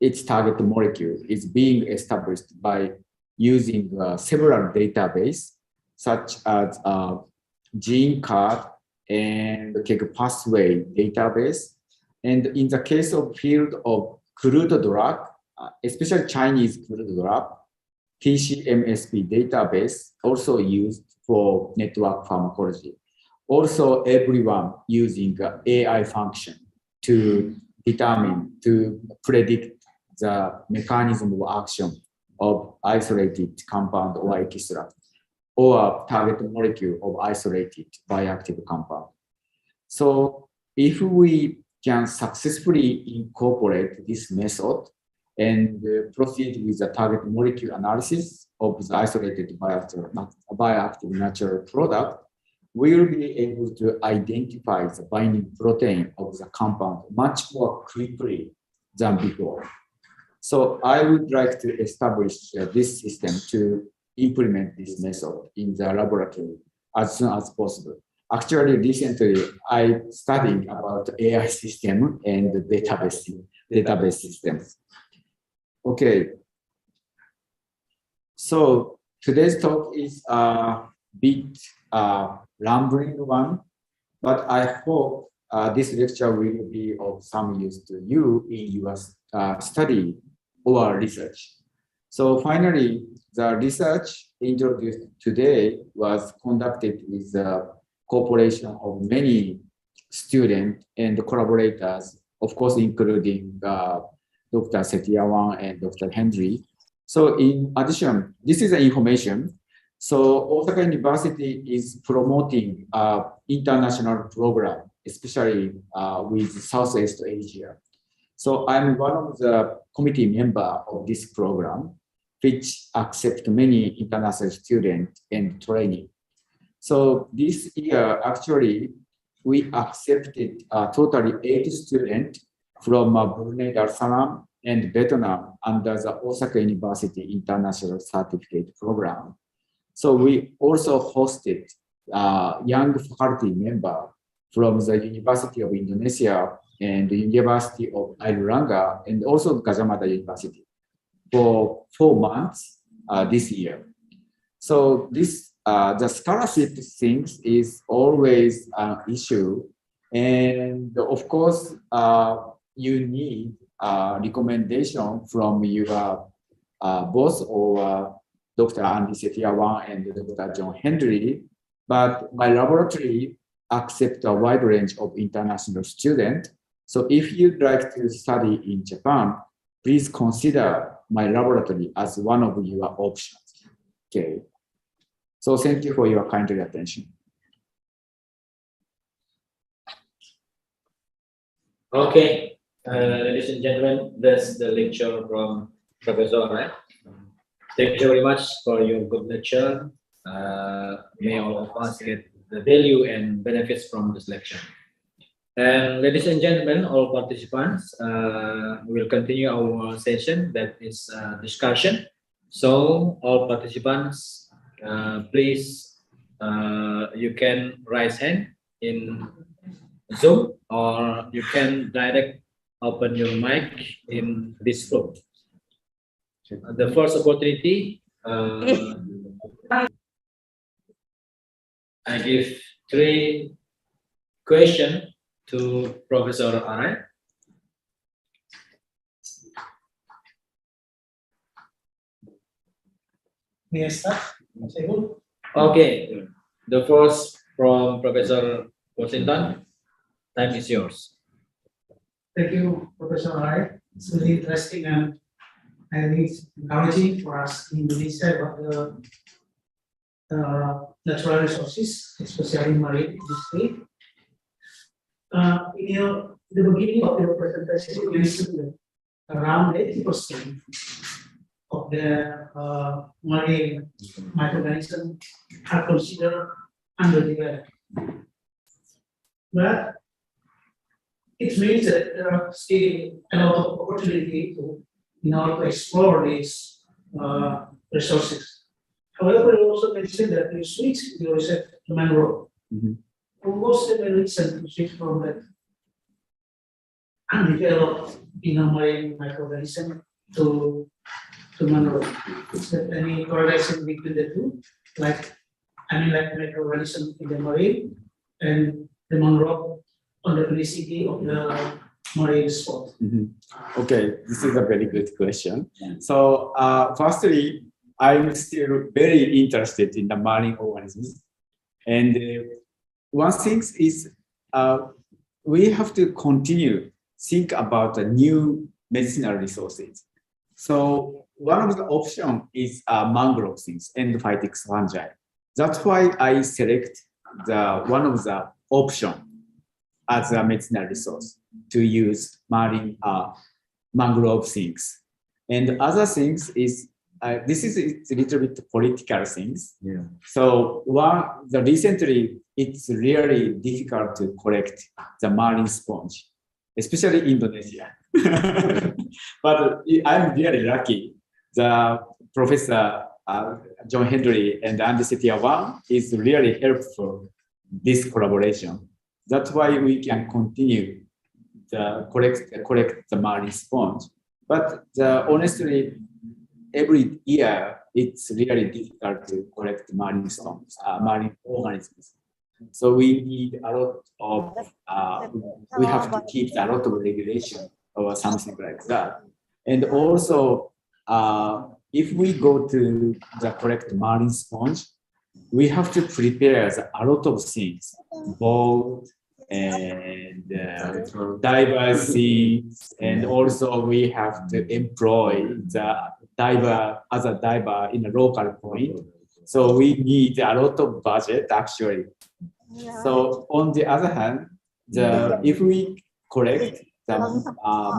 its target molecule is being established by using several databases, such as GeneCard and KEGG pathway database. And in the case of field of crude drug, especially Chinese crude drug, TCMSP database also used for network pharmacology. Also, everyone using AI function to predict the mechanism of action of isolated compound or extract, or target molecule of isolated bioactive compound. So if we can successfully incorporate this method and proceed with the target molecule analysis of the isolated bioactive natural product, we will be able to identify the binding protein of the compound much more quickly than before. So I would like to establish this system to implement this method in the laboratory as soon as possible. Actually, recently, I studied about AI system and database systems. Okay. So today's talk is a bit rambling one, but I hope this lecture will be of some use to you in your study or research. So finally, the research introduced today was conducted with the cooperation of many students and collaborators, of course, including Dr. Setiawan and Dr. Henry. So in addition, this is the information. So Osaka University is promoting an international program, especially with Southeast Asia. So I'm one of the committee member of this program, which accepts many international students and training. So this year, actually, we accepted totally 8 students from Brunei Darussalam and Vietnam under the Osaka University International Certificate Program. So we also hosted young faculty member from the University of Indonesia and the University of Airlangga and also Gajah Mada University for 4 months this year. So this the scholarship things is always an issue, and of course you need recommendation from your boss or Dr. Andy Setiawan and Dr. John Henry, but my laboratory accepts a wide range of international students. So if you'd like to study in Japan, please consider my laboratory as one of your options. Okay. So thank you for your kind attention. Okay, ladies and gentlemen, that's the lecture from Professor Arai. Thank you very much for your good lecture. May all of us get the value and benefits from this lecture. And ladies and gentlemen, all participants, we'll continue our session, that is discussion. So all participants, please, you can raise hand in Zoom, or you can direct open your mic in this floor. The first opportunity, I give 3 questions to Professor Arai. Yes, sir. Okay, the first from Professor Washington. Time is yours. Thank you, Professor Arai. It's really interesting and it's encouraging for us in Indonesia about the natural resources, especially marine industry. In the beginning of your presentation, you mentioned that around 80% of the marine microorganisms are considered underdeveloped. But it means that there are still a lot of opportunity in order to explore these resources. However, you also mentioned that you switched your research to mangrove. What was the main reason to switch from that undeveloped marine microorganism to mangrove? Is there any correlation between the two? Like microorganism in the marine and the mangrove on the toxicity of the marine spot? Okay, this is a very good question. So, firstly, I'm still very interested in the marine organisms. And one thing is we have to continue think about the new medicinal resources. So one of the options is mangrove things and phytic fungi. That's why I select one of the option as a medicinal resource to use marine mangrove things. And other things is this is a little bit political things. Yeah. So recently it's really difficult to collect the marine sponge, especially Indonesia. But I'm really lucky. The Professor John Henry and Andy Setiawan is really helpful this collaboration. That's why we can continue the collect the marine sponge. But honestly, every year it's really difficult to collect marine sponge, marine organisms. So we need a lot of we have to keep a lot of regulation or something like that. And also, if we go to the correct marine sponge, we have to prepare a lot of things, boat and diverse things, and also we have to employ the other diver in a local point. So we need a lot of budget actually. So on the other hand, if we collect the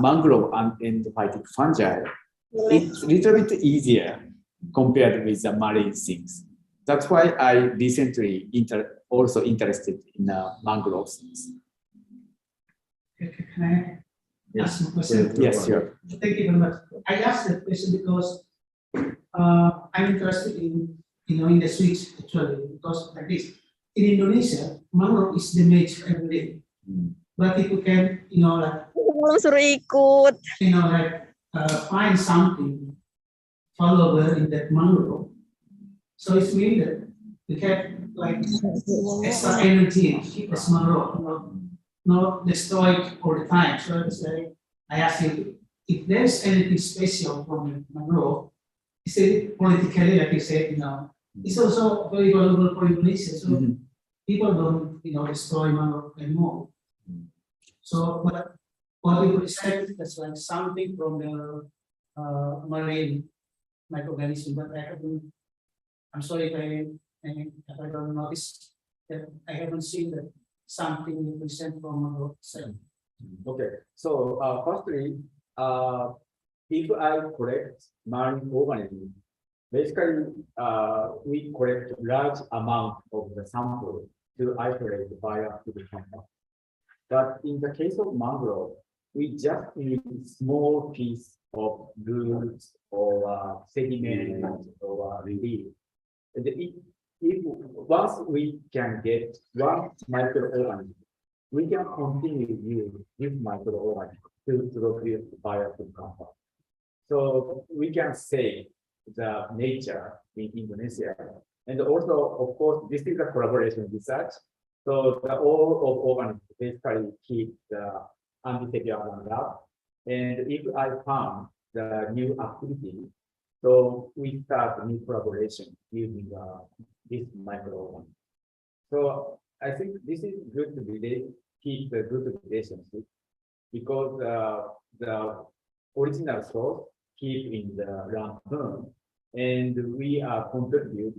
mangrove and phytic fungi, it's a little bit easier compared with the marine things. That's why I recently also interested in mangrove things. Can I ask a question? Yes, sure. Thank you very much. I asked that question because I'm interested in the switch actually, because like this. In Indonesia, mangrove is the match every day. But if you can, find something valuable in that mangrove, so it's mean that you get like extra energy as mangrove, not destroyed all the time. So it's like I ask you if there's anything special from mangrove, is it politically, like you said, it's also very valuable for Indonesia. So people don't, destroy mangrove anymore. So, but what we could say that's like something from the marine microorganism, but I'm sorry if I don't notice that I haven't seen that something you present from mangrove itself. Okay, so firstly, if I collect marine organisms, basically we collect large amount of the sample to isolate the bioactive compound. But in the case of mangrove, we just need small piece of roots or sediment or relief. And if once we can get one microorganism, we can continue use this microorganism to produce bioactive compound. So we can save the nature in Indonesia. And also, of course, this is a collaboration research. So all of organisms basically keep the anti-Setiawan lab. And if I found the new activity, so we start a new collaboration using this microorganism. So I think this is good to keep the good relationship because the original source keep in the Lampung, and we are contribute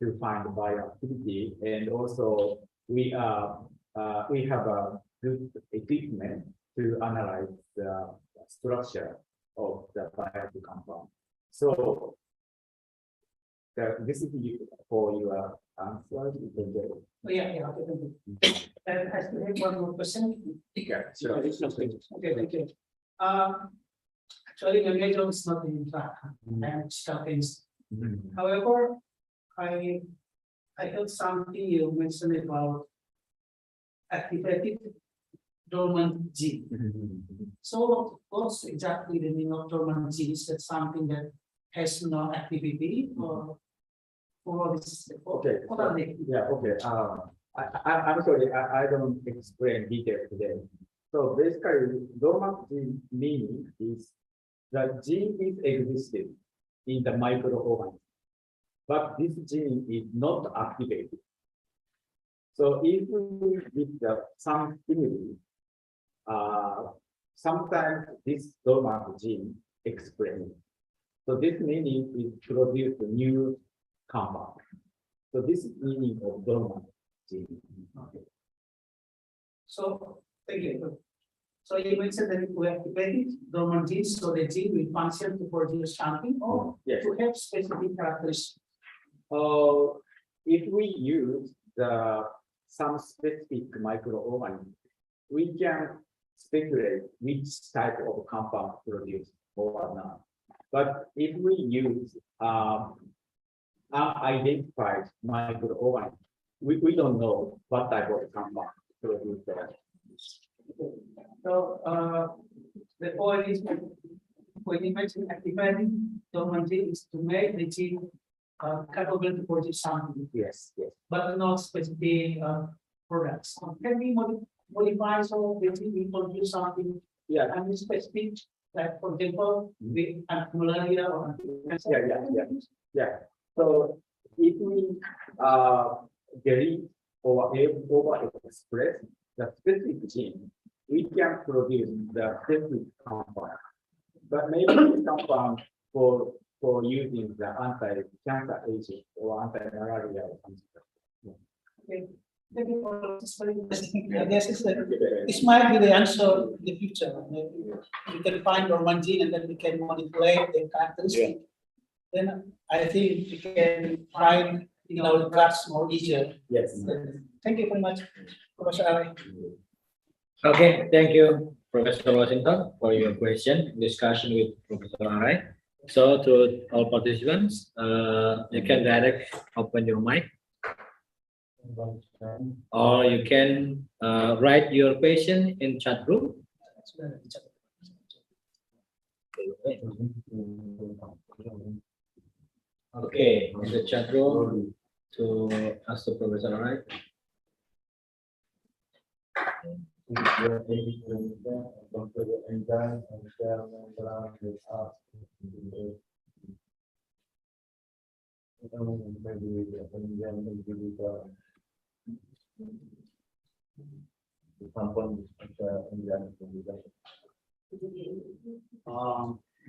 to find bioactivity, and also we have a good equipment to analyze the structure of the bioactive compound. So this is for your answer. Yeah. Okay, and I still have one more question. Yeah, sure. Okay, thank you. Actually, my major is not in fact, I'm things. However, I heard something you mentioned about activated dormant gene. So what's exactly the meaning of dormant gene? Is that something that has no activity or this? Okay. What are they? Yeah. Okay. I'm sorry, I don't explain detail today. So basically, dormant gene meaning is the gene is existed in the microorganism, but this gene is not activated. So if we give some stimuli, sometimes this dormant gene explains. So this meaning is produce a new compound. So this is meaning of dormant gene. Okay. So, thank you. So you mentioned that we activated dormant genes, so the gene will function to produce something or Yes. to have specific characteristics. If we use some specific microorganism, we can speculate which type of compound produced or not. But if we use unidentified microorganism, we don't know what type of compound produced that. So, the point is that when you mention activating dormant genes to make the gene capable to produce something, Yes, yes. but not specific products. Can we modify some of the gene to produce something Yeah, specific, like for example, the malaria or yeah. So if we delete or overexpress the specific gene, we can produce the specific compound. But maybe this compound for using the anti-cancer agent or anti-malaria or something. Okay. Thank you for this very interesting. I guess this might be the answer in the future. Maybe we can find dormant gene and then we can manipulate the characteristic. Then I think we can find in our drugs more easier. Yes. Thank you very much, Professor Arai. Okay, thank you, Professor Washington, for your question, discussion with Professor Arai. So to all participants, you can direct open your mic, or you can write your question in chat room. Okay, in the chat room to ask the Professor Arai.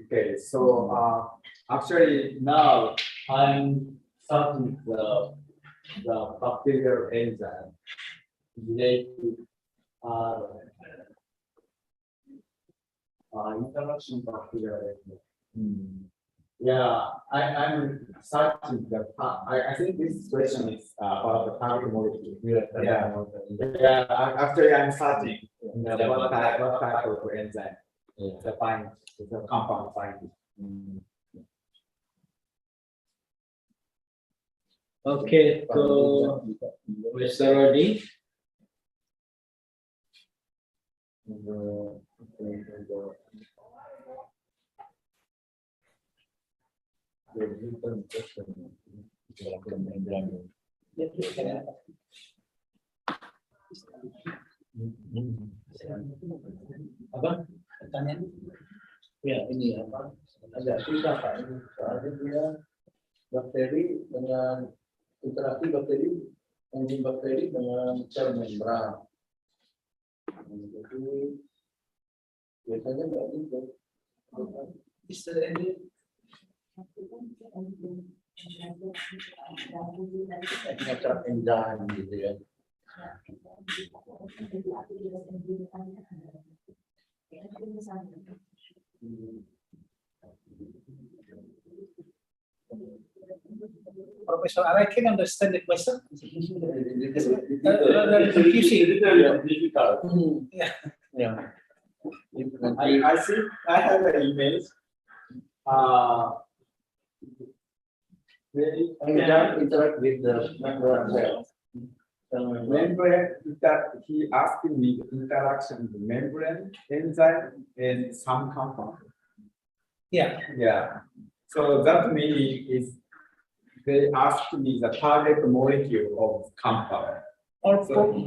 Okay, so actually now I'm starting the bacterial enzyme related interaction bacterial enzyme. Yeah, I'm starting the I think this question is about the target molecule. Yeah. Actually, I'm starting what type of enzyme the compound finding. Okay, so Mr. Rodi. Apa? Pertanyaan? Ya, ini apa? Agak susah Pak. Soalnya dia bakteri dengan interaksi bakteri, enzim bakteri dengan sel membran. Jadi biasanya nggak gitu. Ngecap enzim gitu ya. Professor Arai can understand the question. Yeah. I think I have an image. Enzyme interact with the membrane cell. Membrane that he asked me the interaction with the membrane, enzyme, and some compound. Yeah. Yeah. So that meaning is they asked me the target molecule of compound. Or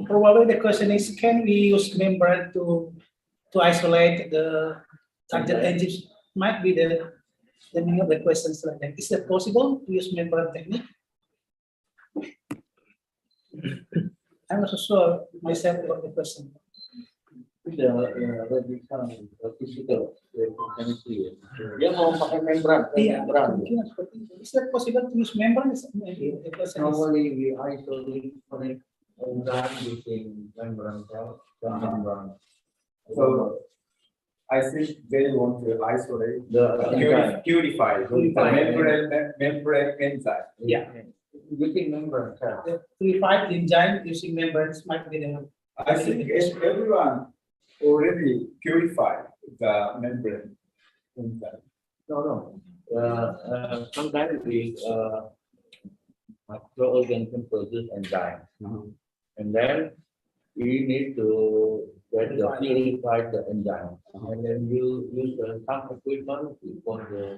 probably the question is, can we use membrane to isolate the target enzymes? Might be the meaning of the questions like that. Is that possible to use membrane technique? I'm not so sure myself about the question. Physical chemistry. Dia mau pakai membran, membran. Is that possible to use membrane? The question is, Normally we isolate membran using membran cell and membran. So I think they want to isolate The purify the membrane enzyme. yeah, using membran cell. the purified enzyme using membranes might be the. I think everyone already purified the membrane enzyme. No. Sometimes we microorganism produce enzyme, and then we need to get the purified the enzyme, and then you use some equipment for the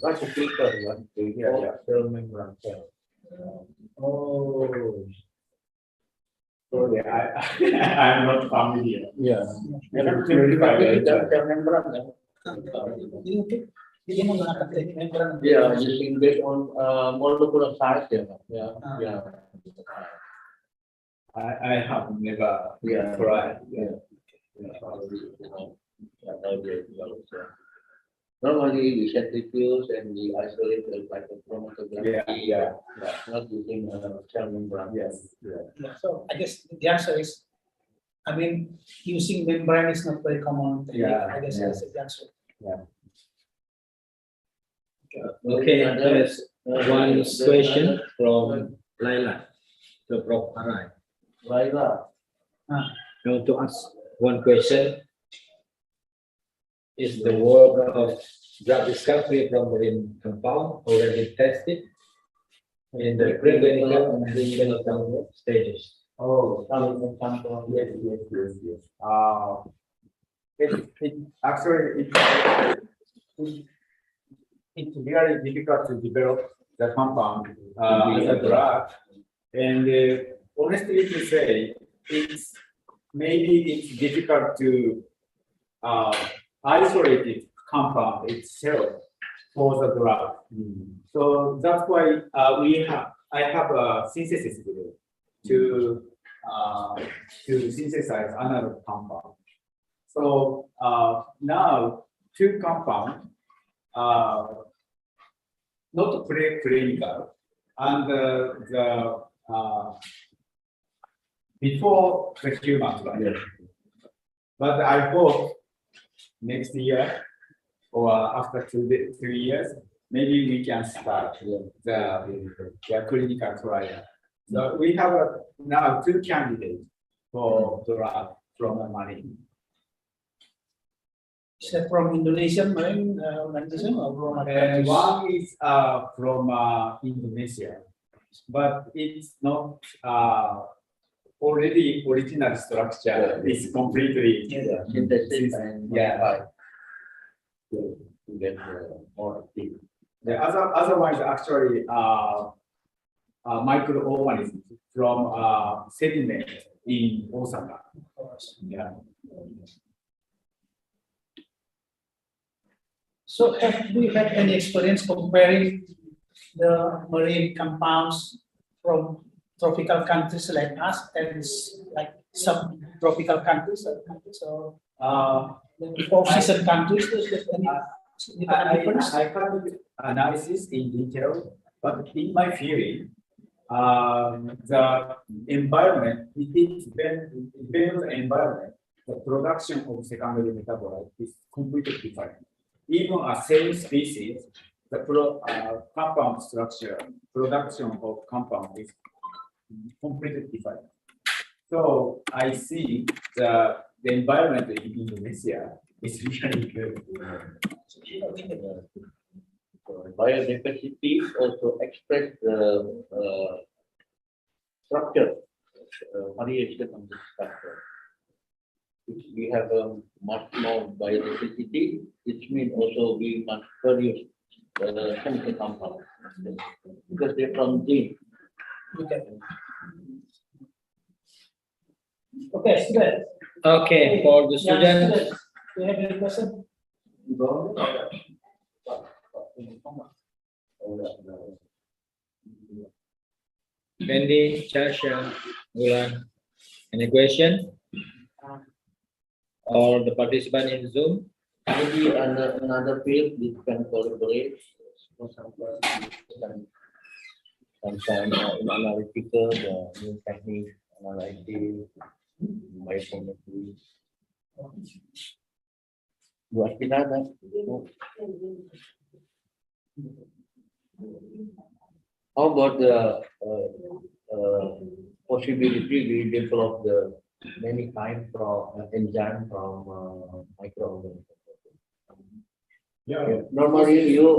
like a filter one to the membrane cell. Oh. Sorry, I'm not familiar. Yeah. Purify the enzyme. The membrane. Dia menggunakan teknik membran. Yeah, using based on molecular size. Yeah. I have never Yeah. tried. Normally we centrifuge and we isolate the chromatography. Yeah. Not using cell membrane. Yes. Yeah, so I guess the answer is, I mean, using membrane is not very common. Yeah, I guess yeah. that's the answer. Okay, there's one question from Laila to Prof. Arai. Laila. I want to ask one question. Is the work of drug discovery from marine compound already tested in the preclinical and clinical stages? Oh, yes. It's really difficult to develop the compound as a drug, and honestly to say, it's difficult to isolate the compound itself for the drug. So that's why I have a synthesis group to synthesize another compound. So now two compounds, not preclinical, and before the humans, right? But I hope next year or after 2 years, maybe we can start the clinical trial. So we have now 2 candidates for drug from the marine. Is that from Indonesian marine organization or from other And countries? one is from Indonesia, but it's not already original structure. It's completely Synthesis and yeah. to get more active. The otherwise actually microorganisms from sediment in Osaka. Yeah. So have we had any experience comparing the marine compounds from tropical countries like us and like subtropical countries? So four season countries, is there any significant difference? I can't analysis in detail, but in my feeling, the environment, it depends on the environment, the production of secondary metabolite is completely different. Even a same species, the compound structure, production of compound is completely different. So I see the environment in Indonesia is really good. Biodiversity also express the structure, variation of the structure. If we have a much more biodiversity, which means also we must produce chemical compounds because they're from gene. Okay. Okay, students. Okay, for the Young students, students, do you have any question? Wendy, Chasha, Gulan, any question? Or the participant in Zoom? Maybe another field we can collaborate. For example, sometimes in analytical, the new technique, analysis, biochemistry. Buat kita ada. How about the possibility we develop the many kind from enzyme from microorganisms? Yeah. Normally, you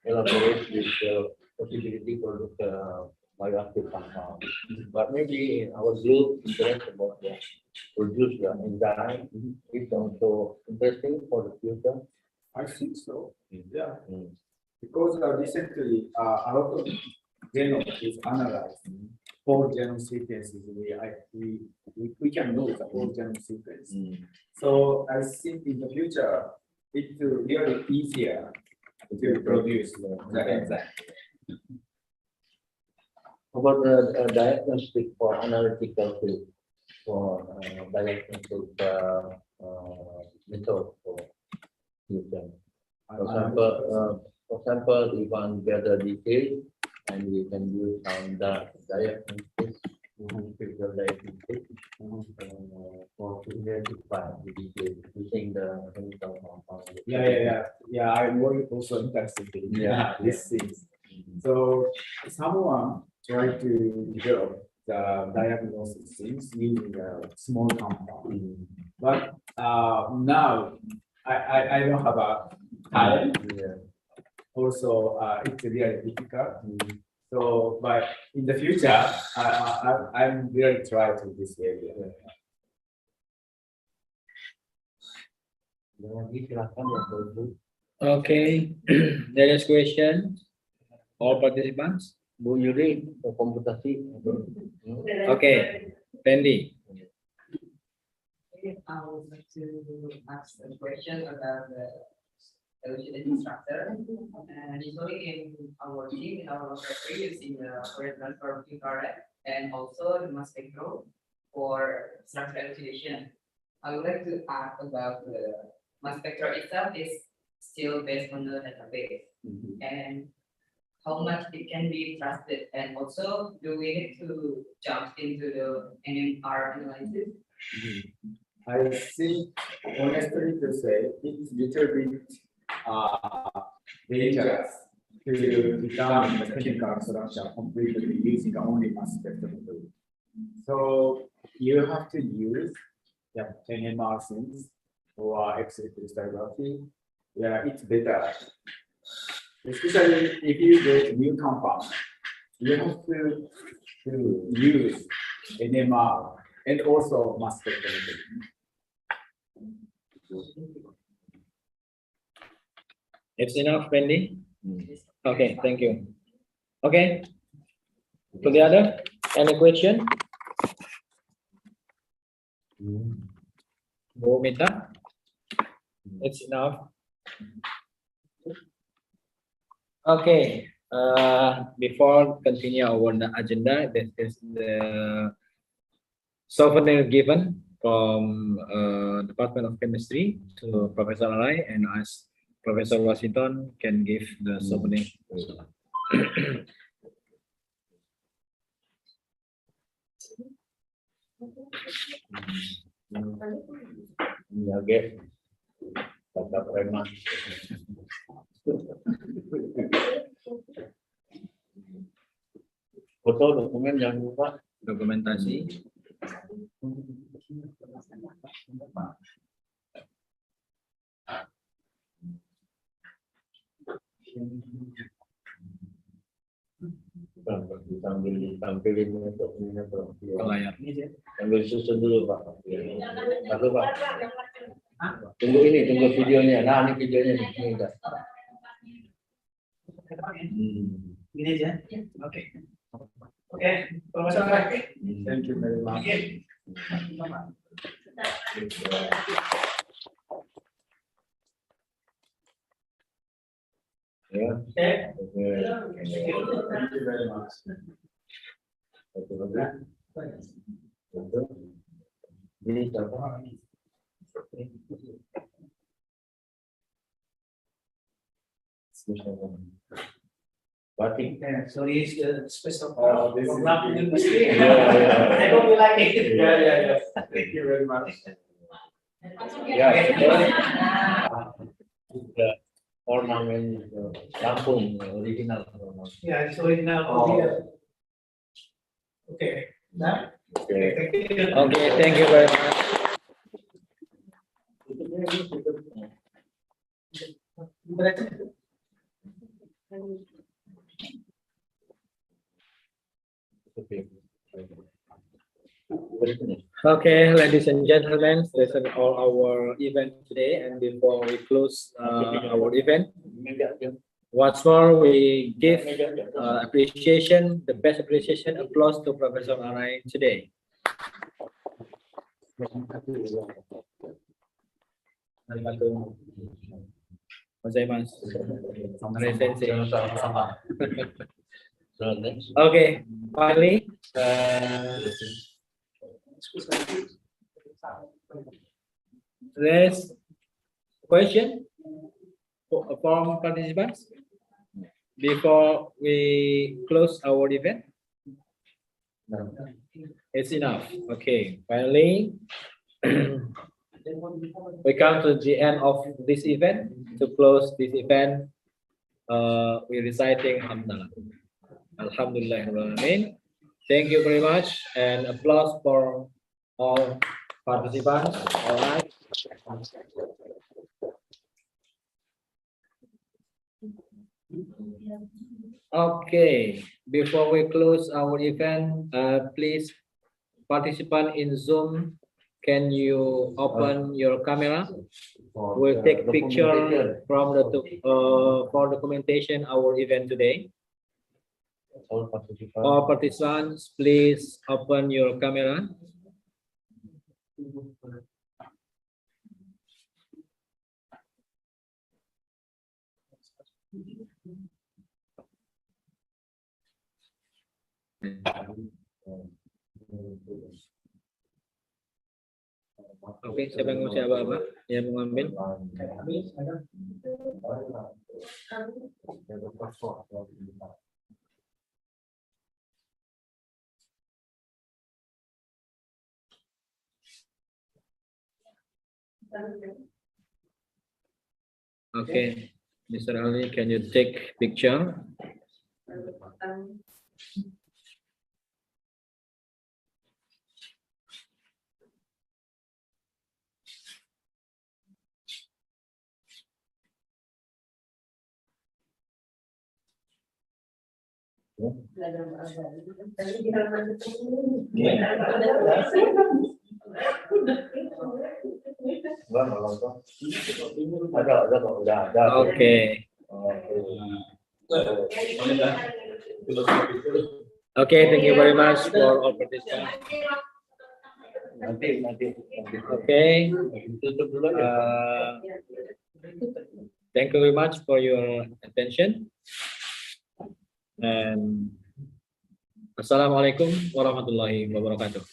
elaborate with the possibility product bioactive compound, but maybe in our group interest about the produce the enzyme is also interesting for the future. I think so. Yeah. Mm. Because recently a lot of genome is analyzed. Whole genome sequences, we can know the whole genome sequence. So I think in the future, it's really easier to produce the enzyme. How about the diagnostic for analytical field for diagnostic method for future? For example, we want better detail, and we can use some diagnostics, physical diagnostics, for to identify the detail using the chemical compound. Yeah. I'm also interested in these things. So someone tried to develop the diagnosis things using a small compound, but now I don't have a time. Yeah. Also, it's really difficult. So, but in the future, I'm really try to this area. Lagi silakan ya, Ibu. Okay, the next question. All participants? Bu Yuri, komputasi. Okay, Wendy. I would like to ask a question about the elucidation structure. And usually in our team, in our laboratory, using the Fourier transform infrared and also the mass spectrum for structure elucidation. I would like to ask about the mass spectrum itself is still based on the database and how much it can be trusted, and also do we need to jump into the NMR analysis? I think honestly to say it's little bit dangerous to determine the chemical structure completely using only mass spectrometry. So you have to use NMR things or X-ray crystallography. Yeah, it's better. Especially if you get new compound, you have to use NMR and also mass spectrometry. It's enough, Wendy? Okay, thank you. Okay. To the other, any question? Bu Mita? It's enough. Okay. Before continue our agenda, this is the souvenir given from Department of Chemistry to Professor Arai, and as Professor Washington can give the souvenir. Oke. Tetap preman. Foto dokumen jangan lupa. Dokumentasi. Tampilin dokumennya Ke layar. sambil susun dulu Pak. Satu Pak. Tunggu videonya. Nah ini videonya nih. Ini udah. Gini aja. Oke. Oke, Profesor Arai. Thank you very much. Yeah. Okay. Okay. Thank you very much. Jadi apa? Batik. So he's the special This is- program university. Yeah. I don't feel like it. Yeah. Thank you very much. Ya, the ornamen Lampung original. Yeah, it's original. Okay. Nah, Okay. thank you. Okay, thank you very much. Okay, ladies and gentlemen, this is all our event today. And before we close our event, once more we give appreciation, the best appreciation, applause to Professor Arai today. Gozaimasu. Arai sensei. So next. Okay, finally, there's question from participants before we close our event. It's enough. Okay, finally, we come to the end of this event. To close this event, we're reciting Hamdalah. Alhamdulillah. Thank you very much, and applause for all participants. All right. Okay, before we close our event, please, participant in Zoom, can you open your camera? We'll take picture from the for documentation our event today. All participants, please open your camera. Oke, siapa yang mau siapa yang mau ambil? Okay, Mr. Ali, can you take picture? Okay. Okay, thank you very much for all participants. Okay. Thank you very much for your attention. And Assalamualaikum warahmatullahi wabarakatuh.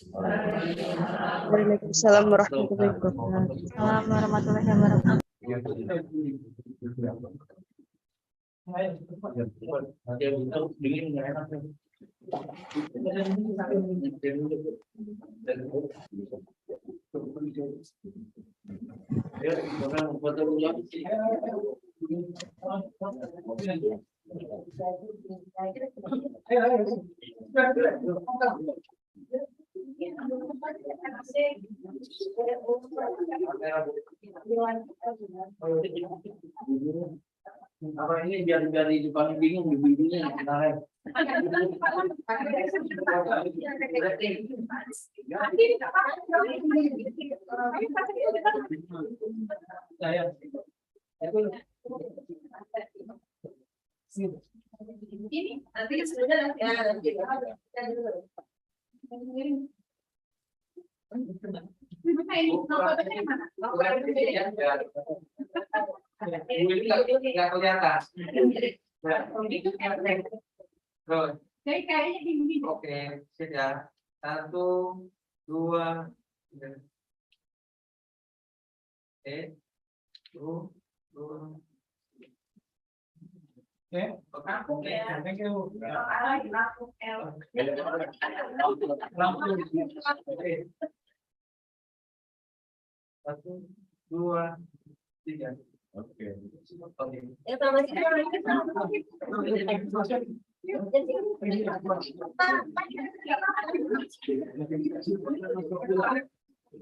Waalaikumsalam warahmatullahi wabarakatuh. Assalamualaikum warahmatullahi wabarakatuh. Apa ini biar di depan bingung di bimbingnya kemarin. Ini nanti sudah nanti Nggak kelihatan. Terus. Oke, sudah. 1, 2, 3. Oke. 2. Oke. Lampung ya. Thank you. Arai, Lampung L. Lampung. Oke. 1, 2, 3. Oke.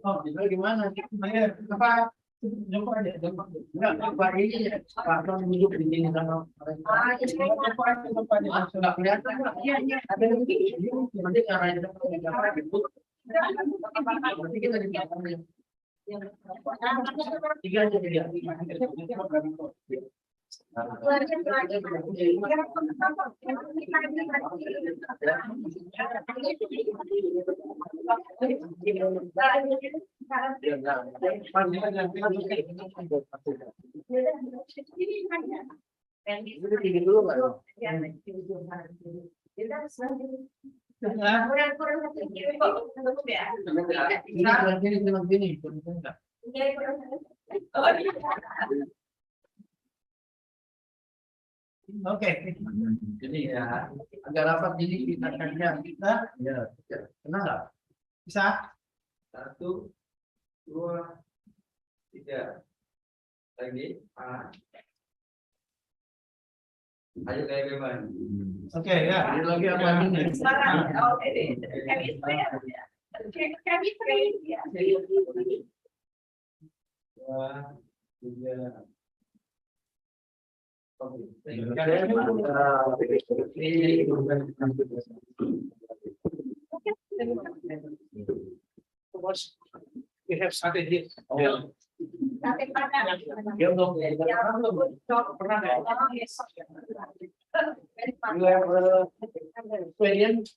Oh, gimana? Apa? Jumpa aja, jumpa. Enggak, ini Pak Prof duduk di sini sama. Jumpa aja, sudah kelihatan. Iya, iya. Ada nanti caranya nanti kita di belakangnya. 3 aja dia. Oke, jadi ya agak rapat jadi kita kerja kita ya kenal nggak? Bisa? 1, 2, 3 lagi. Ayo kayak gimana? Oke ya, lagi apa ini? We have started this. You have experience.